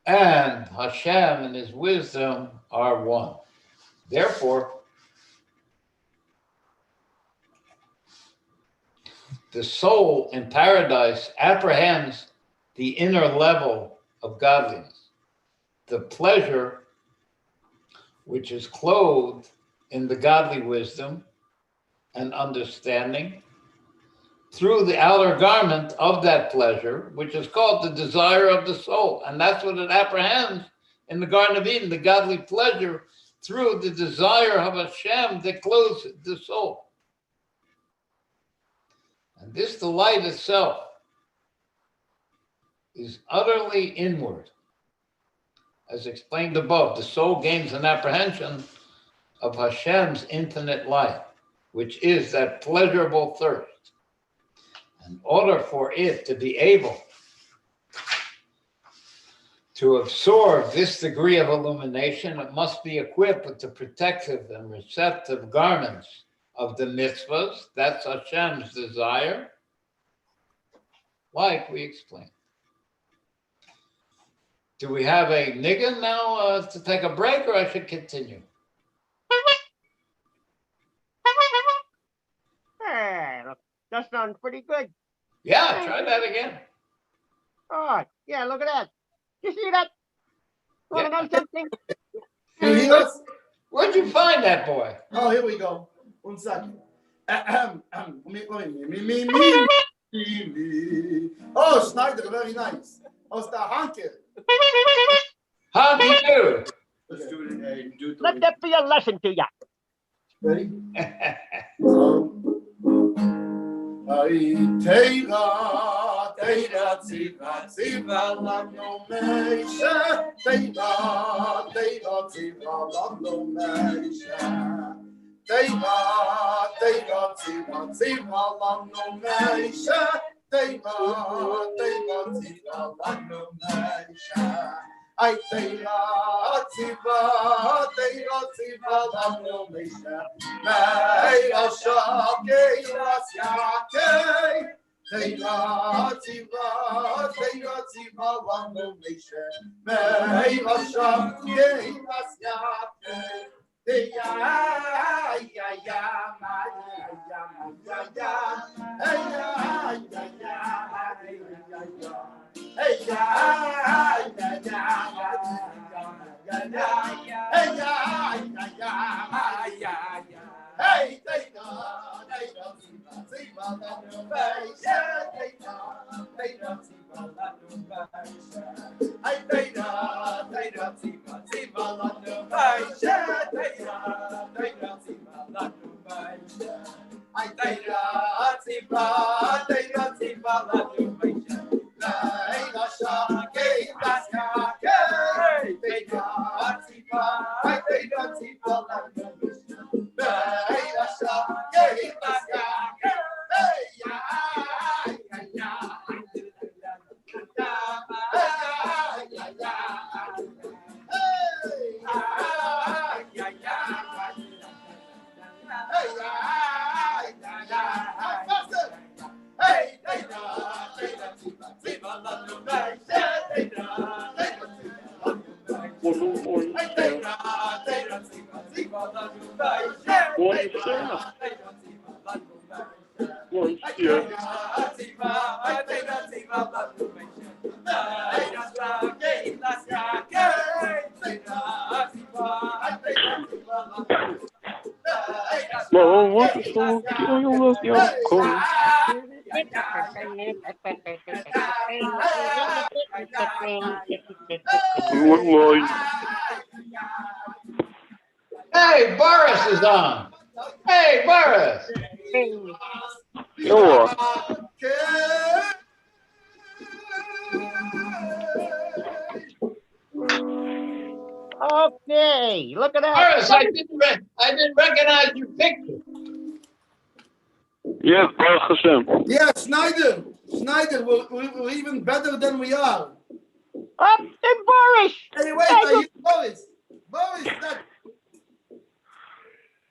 and Hashem and his wisdom are one. Therefore, the soul in paradise apprehends the inner level of godliness, the pleasure which is clothed in the godly wisdom and understanding through the outer garment of that pleasure, which is called the desire of the soul. And that's what it apprehends in the Garden of Eden, the godly pleasure through the desire of Hashem that clothes the soul. And this delight itself is utterly inward. As explained above, the soul gains an apprehension of Hashem's infinite light, which is that pleasurable thirst. In order for it to be able to absorb this degree of illumination, it must be equipped with the protective and receptive garments of the mitzvahs. That's Hashem's desire, like we explained. Do we have a niggun now to take a break, or I should continue? That sounds pretty good. Yeah, try that again. Oh, yeah, look at that. You see that? Want to know something? Can you hear us? Where'd you find that boy? Oh, here we go. 1 second. Me. Oh, Schneider, very nice. Oh, the Hanke. How do you do? Let's do it. Let that be a lesson to ya. Ready? Teira, Teira, Tziva, Tziva, Lano Meisha. Teira, Teira, Tziva, Lano Meisha. Teira, Teira, Tziva, Tziva, Lano Meisha. Teira, Teira, Tziva, Lano Meisha. I Teira, Tziva, Teira, Tziva, Lano Meisha. Meira, Shakei, Rasyakei. Teira, Tziva, Teira, Tziva, Lano Meisha. Meira, Shakei, Rasyakei. Teira, ya, ya, ma, ya, ya, ya, hey, ya, ya, ya, hey, ya, ya. Hey ya, ya, ya, ya, ya, hey ya, ya, ya, ya. Hey, Dana, Dana, Ziva, Lanu Meisha, Dana, Dana, Ziva, Lanu Meisha. Hey, Dana, Dana, Ziva, Lanu Meisha, Dana, Dana, Ziva, Lanu Meisha. Hey, Dana, Ziva, Lanu Meisha. Dana, Shakei, Rasyakei, Dana, Ziva, Dana, Ziva, Lanu Meisha. Meira, Shakei, Rasyakei, hey, ya, ya, ya, ya, ya, hey, ya, ya, hey, ya, ya, faster. Hey, Dana, Dana, Ziva, Lanu Meisha, Dana, Dana, Ziva, Lanu Meisha. Hey, Dana, Dana, Ziva, Lanu Meisha. Well, what is so curious, young cool? Hey, Boris is on. Hey, Boris. Yo, Okay, look at that. Boris, I didn't recognize your picture. yes, Baruch Hashem. Yeah, Schneider, we're even better than we are. Up and Boris. Hey, wait, I hear Boris. Boris, that.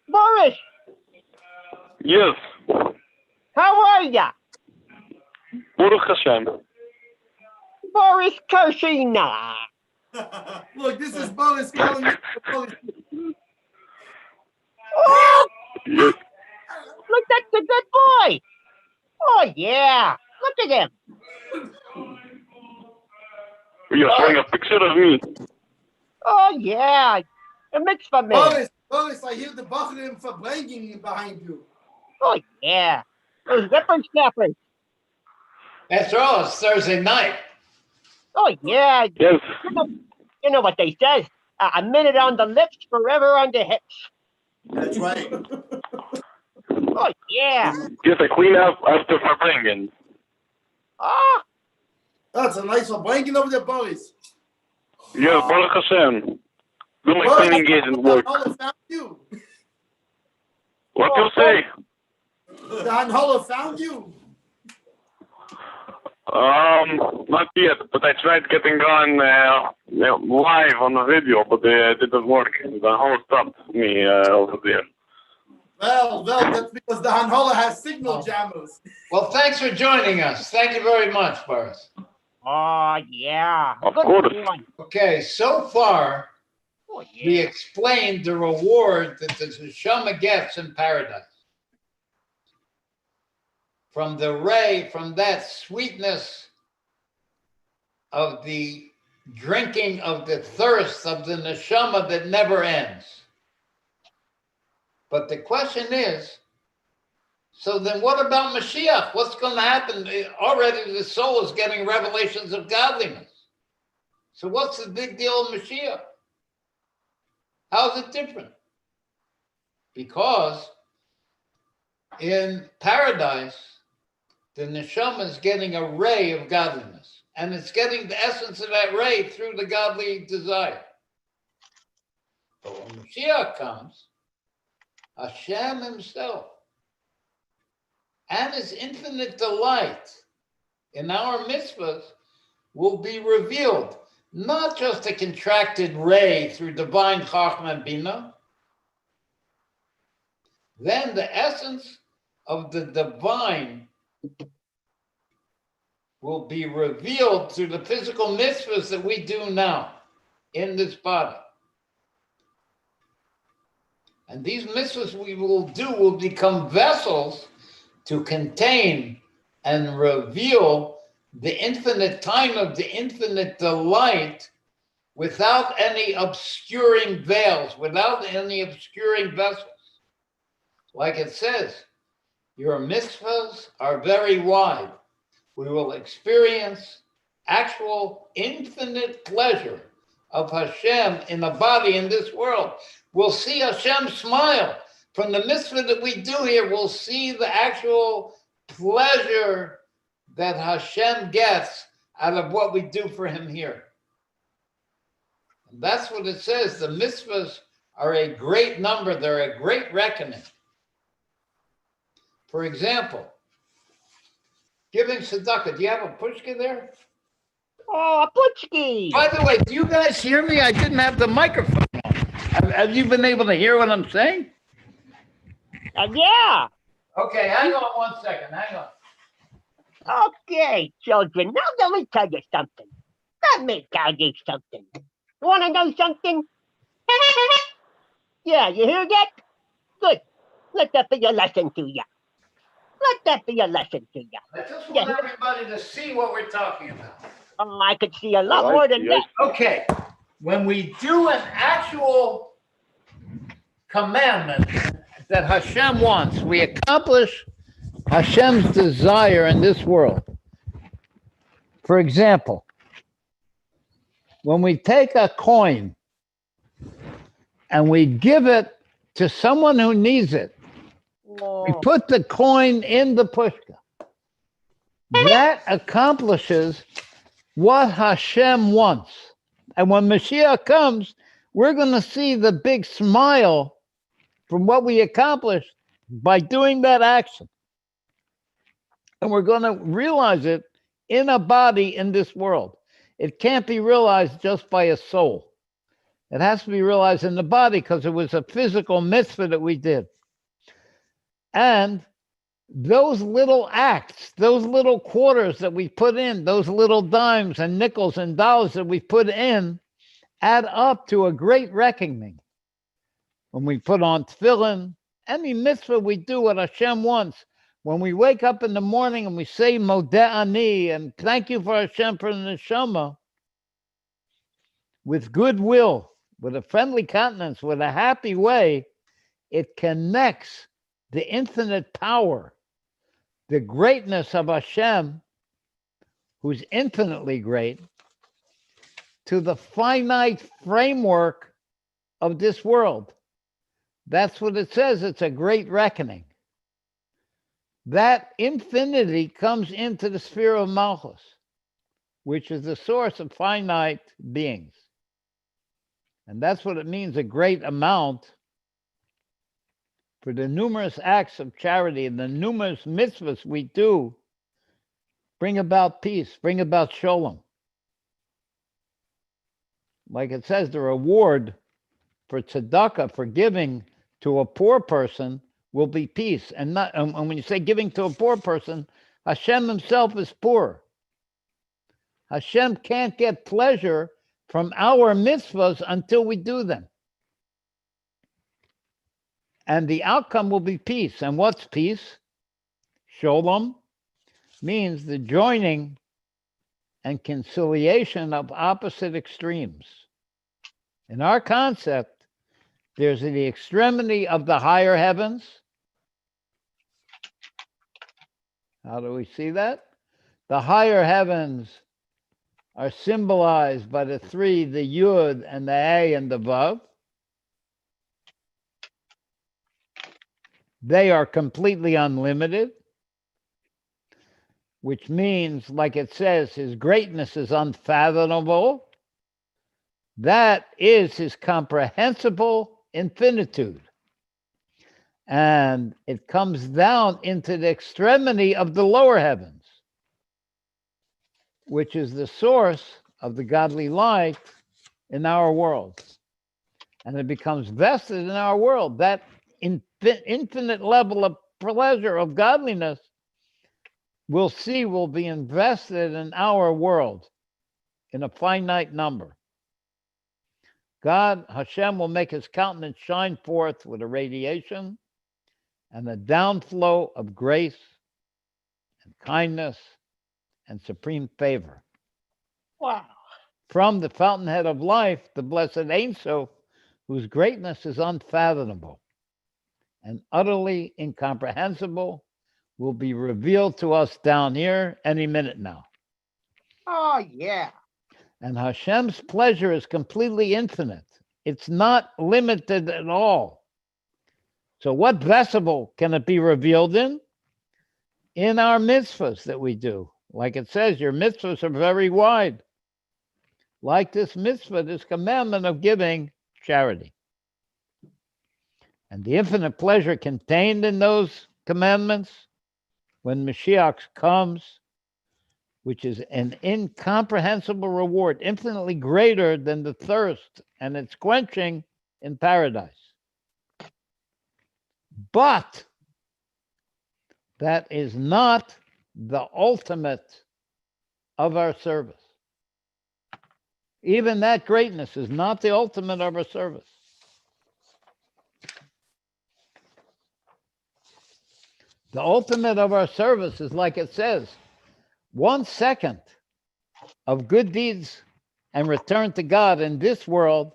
Boris, Yes, how are ya? Baruch Hashem. Boris Kershina. Look, this is Boris calling me. Boris. Oh, Yes, look, that's a good boy. Oh, yeah. Look at him. you're showing a picture of me. Oh, yeah. A mitzvah man. Boris, I hear the Bachrim verbranking behind you. Oh, yeah. Those whippersnappers. After all, it's Thursday night. Oh, yeah. Yes, You know what they say. A minute on the lips, forever on the hips. That's right. Oh, yeah. yes, I clean up after verbringen. Oh, That's a nice verbranking over there, Boris. Yes, Baruch Hashem. Do my Boris, cleaning agent work. Hanholler found you. What you say? The Hanholler found you. Not yet, but I tried getting on live on the video, but it didn't work. The whole stopped me over there. Well, that's because the Hanholler has signal jammers. Well, thanks for joining us. Thank you very much, Boris. oh, yeah. Of Good course. one. Okay, so far, Oh, we yeah. explained the reward that the neshama gets in paradise. From that sweetness of the drinking of the thirst of the neshama that never ends. But the question is, so then what about Mashiach? What's going to happen? Already the soul is getting revelations of godliness. So what's the big deal of Mashiach? How's it different? Because in paradise, the neshama is getting a ray of godliness. And it's getting the essence of that ray through the godly desire. But when Mashiach comes, Hashem himself and his infinite delight in our mitzvahs will be revealed. Not just a contracted ray through divine Chachma and Bina. Then the essence of the divine will be revealed through the physical mitzvahs that we do now in this body. And these mitzvahs we will do will become vessels to contain and reveal the infinite time of the infinite delight without any obscuring veils, without any obscuring vessels. Like it says, your mitzvahs are very wide. We will experience actual infinite pleasure of Hashem in a body in this world. We'll see Hashem smile. From the mitzvah that we do here, we'll see the actual pleasure that Hashem gets out of what we do for him here. And that's what it says. The mitzvahs are a great number. They're a great reckoning. For example, giving tzedakah. Do you have a pushka there? Oh, Butchki. By the way, do you guys hear me? I didn't have the microphone on. Have you been able to hear what I'm saying? Yeah. Okay, hang on 1 second. Hang on. Okay, children. Now let me tell you something. Let me tell you something. You want to know something? Yeah, you hear that? Good. Let that be a lesson to you. Let that be a lesson to you. I just want everybody to see what we're talking about. Oh, I could see a lot more than that. Okay, when we do an actual commandment that Hashem wants, we accomplish Hashem's desire in this world. For example, when we take a coin and we give it to someone who needs it, we put the coin in the pushka. That accomplishes what Hashem wants. And when Mashiach comes, we're going to see the big smile from what we accomplished by doing that action. And we're going to realize it in a body in this world. It can't be realized just by a soul. It has to be realized in the body because it was a physical mitzvah that we did. And those little acts, those little quarters that we put in, those little dimes and nickels and dollars that we put in, add up to a great reckoning. When we put on tefillin, any mitzvah we do what Hashem wants. When we wake up in the morning and we say Modeh Ani and thank you for Hashem for the neshama, with goodwill, with a friendly countenance, with a happy way, it connects the infinite power, the greatness of Hashem, who's infinitely great, to the finite framework of this world. That's what it says. It's a great reckoning. That infinity comes into the sphere of Malchus, which is the source of finite beings. And that's what it means, a great amount. For the numerous acts of charity and the numerous mitzvahs we do, bring about peace, bring about shalom. Like it says, the reward for tzedakah, for giving to a poor person, will be peace. And not. And when you say giving to a poor person, Hashem himself is poor. Hashem can't get pleasure from our mitzvahs until we do them. And the outcome will be peace. And what's peace? Shalom means the joining and conciliation of opposite extremes. In our concept, there's the extremity of the higher heavens. How do we see that? The higher heavens are symbolized by the three, the Yud and the A and the Vav. They are completely unlimited. which means, like it says, his greatness is unfathomable. That is his comprehensible infinitude. And it comes down into the extremity of the lower heavens, which is the source of the godly light in our world. And it becomes vested in our world. That infinite level of pleasure of godliness, we'll see, will be invested in our world in a finite number. God, Hashem, will make his countenance shine forth with a radiation and a downflow of grace and kindness and supreme favor. Wow. From the fountainhead of life, the blessed Ein Sof, whose greatness is unfathomable and utterly incomprehensible, will be revealed to us down here any minute now. Oh, yeah. And Hashem's pleasure is completely infinite. It's not limited at all. So what vessel can it be revealed in? In our mitzvahs that we do. Like it says, your mitzvahs are very wide. Like this mitzvah, this commandment of giving charity. And the infinite pleasure contained in those commandments, when Mashiach comes, which is an incomprehensible reward, infinitely greater than the thirst and its quenching in paradise. But that is not the ultimate of our service. Even that greatness is not the ultimate of our service. The ultimate of our service is, like it says, 1 second of good deeds and return to God in this world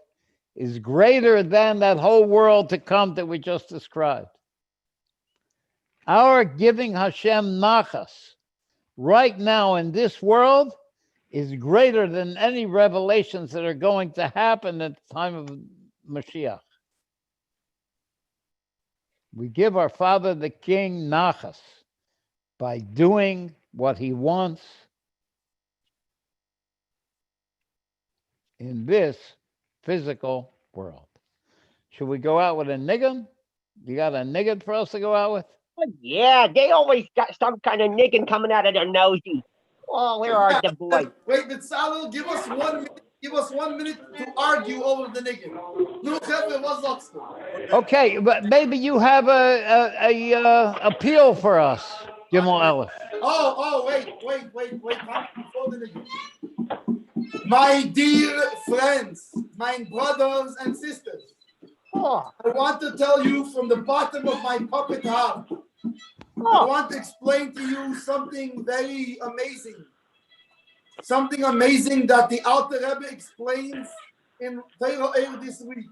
is greater than that whole world to come that we just described. Our giving Hashem nachas right now in this world is greater than any revelations that are going to happen at the time of Mashiach. We give our Father the King nachas by doing what he wants in this physical world. Should we go out with a niggin? You got a niggin for us to go out with? Yeah, they always got some kind of niggin coming out of their nosy. Oh, where are the boys? Wait, Betzalel, give us 1 minute. Give us 1 minute to argue over the niggin. Okay, but maybe you have a appeal for us, Gimel Aleph. Wait. Before the niggin. My dear friends, my brothers and sisters, I want to tell you from the bottom of my puppet heart, I want to explain to you something very amazing. Something amazing that the Alter Rebbe explains in Torah this week.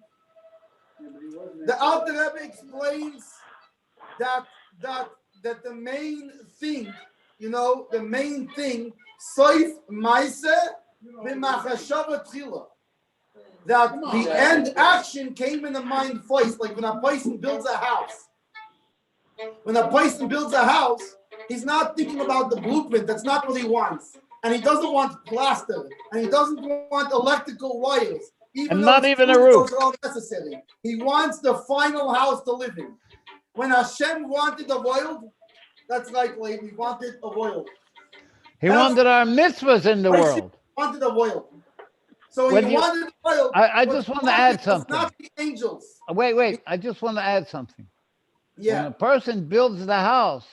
The Alter Rebbe explains that the main thing, Soif Maise v'machashava tchila, that the end action came in the mind first, like when a person builds a house. When a person builds a house, he's not thinking about the blueprint. That's not what he wants. And he doesn't want plaster. And he doesn't want electrical wires. And not even a roof. Those are all necessary. He wants the final house to live in. When Hashem wanted a world, that's like we wanted a world. He wanted our mitzvahs in the world. He wanted a world. So he wanted a world. I just want to add something. Not the angels. Wait. I just want to add something. Yeah. When a person builds the house,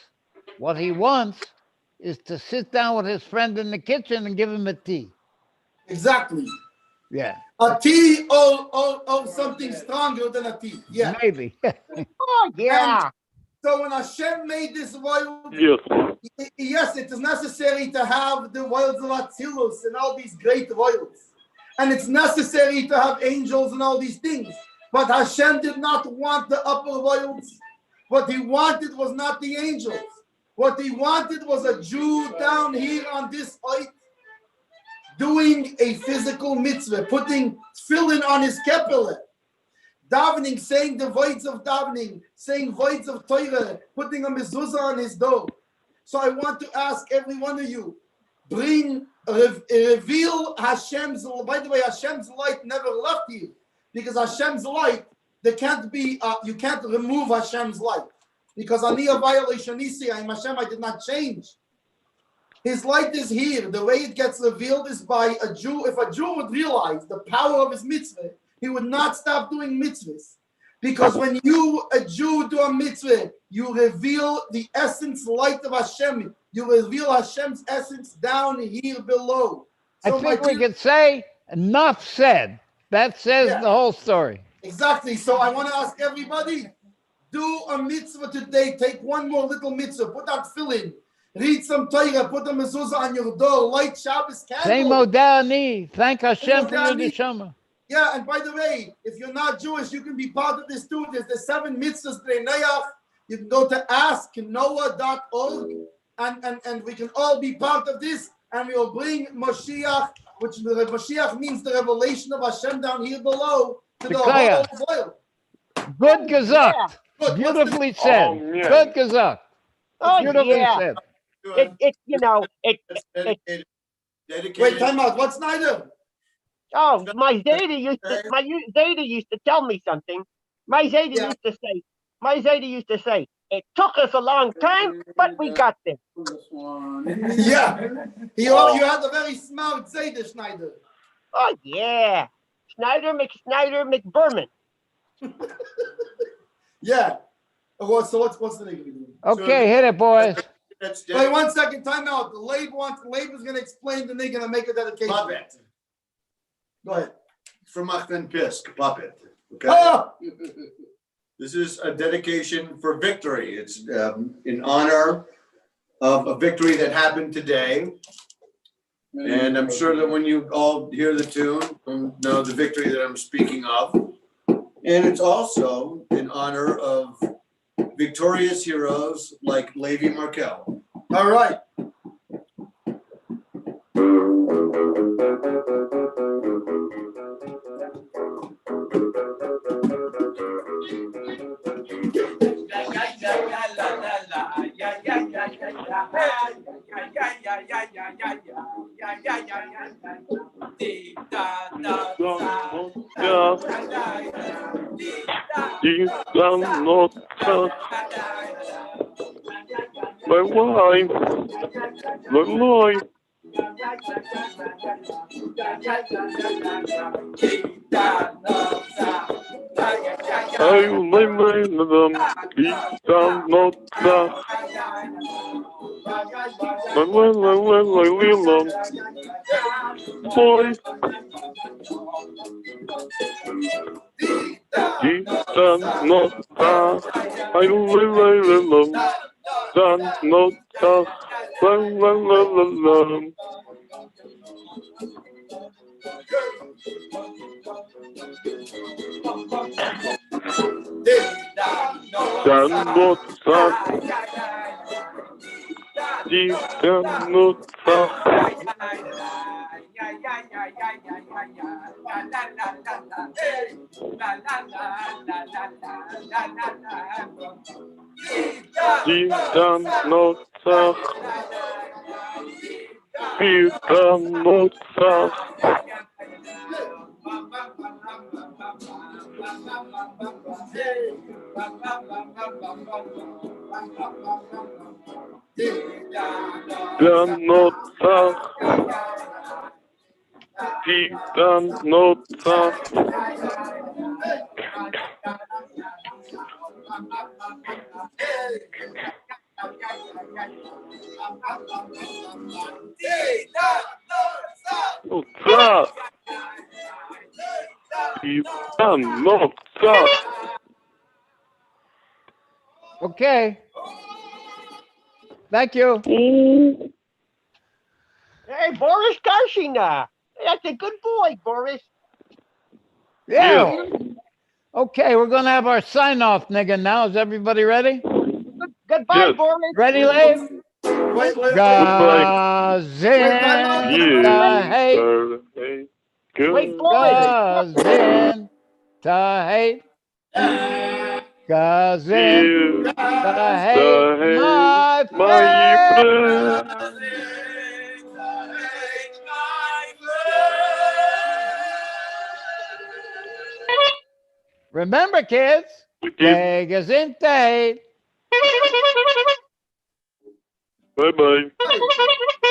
what he wants is to sit down with his friend in the kitchen and give him a tea. Exactly. Yeah. A tea or something stronger than a tea. Yeah. Maybe. Oh, yeah. And so when Hashem made this world, yes, it is necessary to have the worlds of Atzilus and all these great worlds. And it's necessary to have angels and all these things. But Hashem did not want the upper worlds. What he wanted was not the angels. What he wanted was a Jew down here on this earth doing a physical mitzvah, putting tefillin on his kepelet, davening, saying the words of davening, saying words of Torah, putting a mezuzah on his door. So I want to ask every one of you, reveal Hashem's, by the way, Hashem's light never left you, because Hashem's light, there can't be, you can't remove Hashem's light, because Aniyah violation I'm Hashem, I did not change. His light is here. The way it gets revealed is by a Jew. If a Jew would realize the power of his mitzvah, he would not stop doing mitzvahs. Because when you, a Jew, do a mitzvah, you reveal the essence, light of Hashem. You reveal Hashem's essence down here below. So I think we could say enough said. That says the whole story. Exactly. So I want to ask everybody, do a mitzvah today. Take one more little mitzvah. Put out tefillin. Read some Torah. Put a mezuzah on your door. Light Shabbos candle. Say Modani. Thank Hashem for your neshama. Yeah, and by the way, if you're not Jewish, you can be part of this too. There's the 7 mitzvahs. You can go to asknoah.org and we can all be part of this, and we will bring Mashiach, which the Mashiach means the revelation of Hashem down here below, to the whole world. Good gesagt. Beautifully said. Good gesagt. Beautifully said. Wait, time out. What's Snyder? Oh, my Zeta used to tell me something. My Zeta used to say, it took us a long time, but we got there. Yeah. You had a very smart Zeta, Schneider. Oh, yeah. Schneider McBurman. Yeah. What's the name? Okay, hit it, boys. Wait 1 second, time out. Labe is going to explain the nigga and make a dedication. Puppet. Go ahead. From Achman Pisk, puppet. Okay. Oh! This is a dedication for victory. It's in honor of a victory that happened today. And I'm sure that when you all hear the tune, you know the victory that I'm speaking of. And it's also in honor of victorious heroes like Levi Markel. All right. Okay. Thank you. Hey, Boris Karshina. That's a good boy, Boris. Yeah. Okay, we're going to have our sign-off, nigga, now. Is everybody ready? Goodbye, Boris. Ready, Lave? Gezintahait. Wait, Boris. Gezintahait. Gezintahait, my friend. Remember, kids, Gezintahait. Bye-bye. Bye.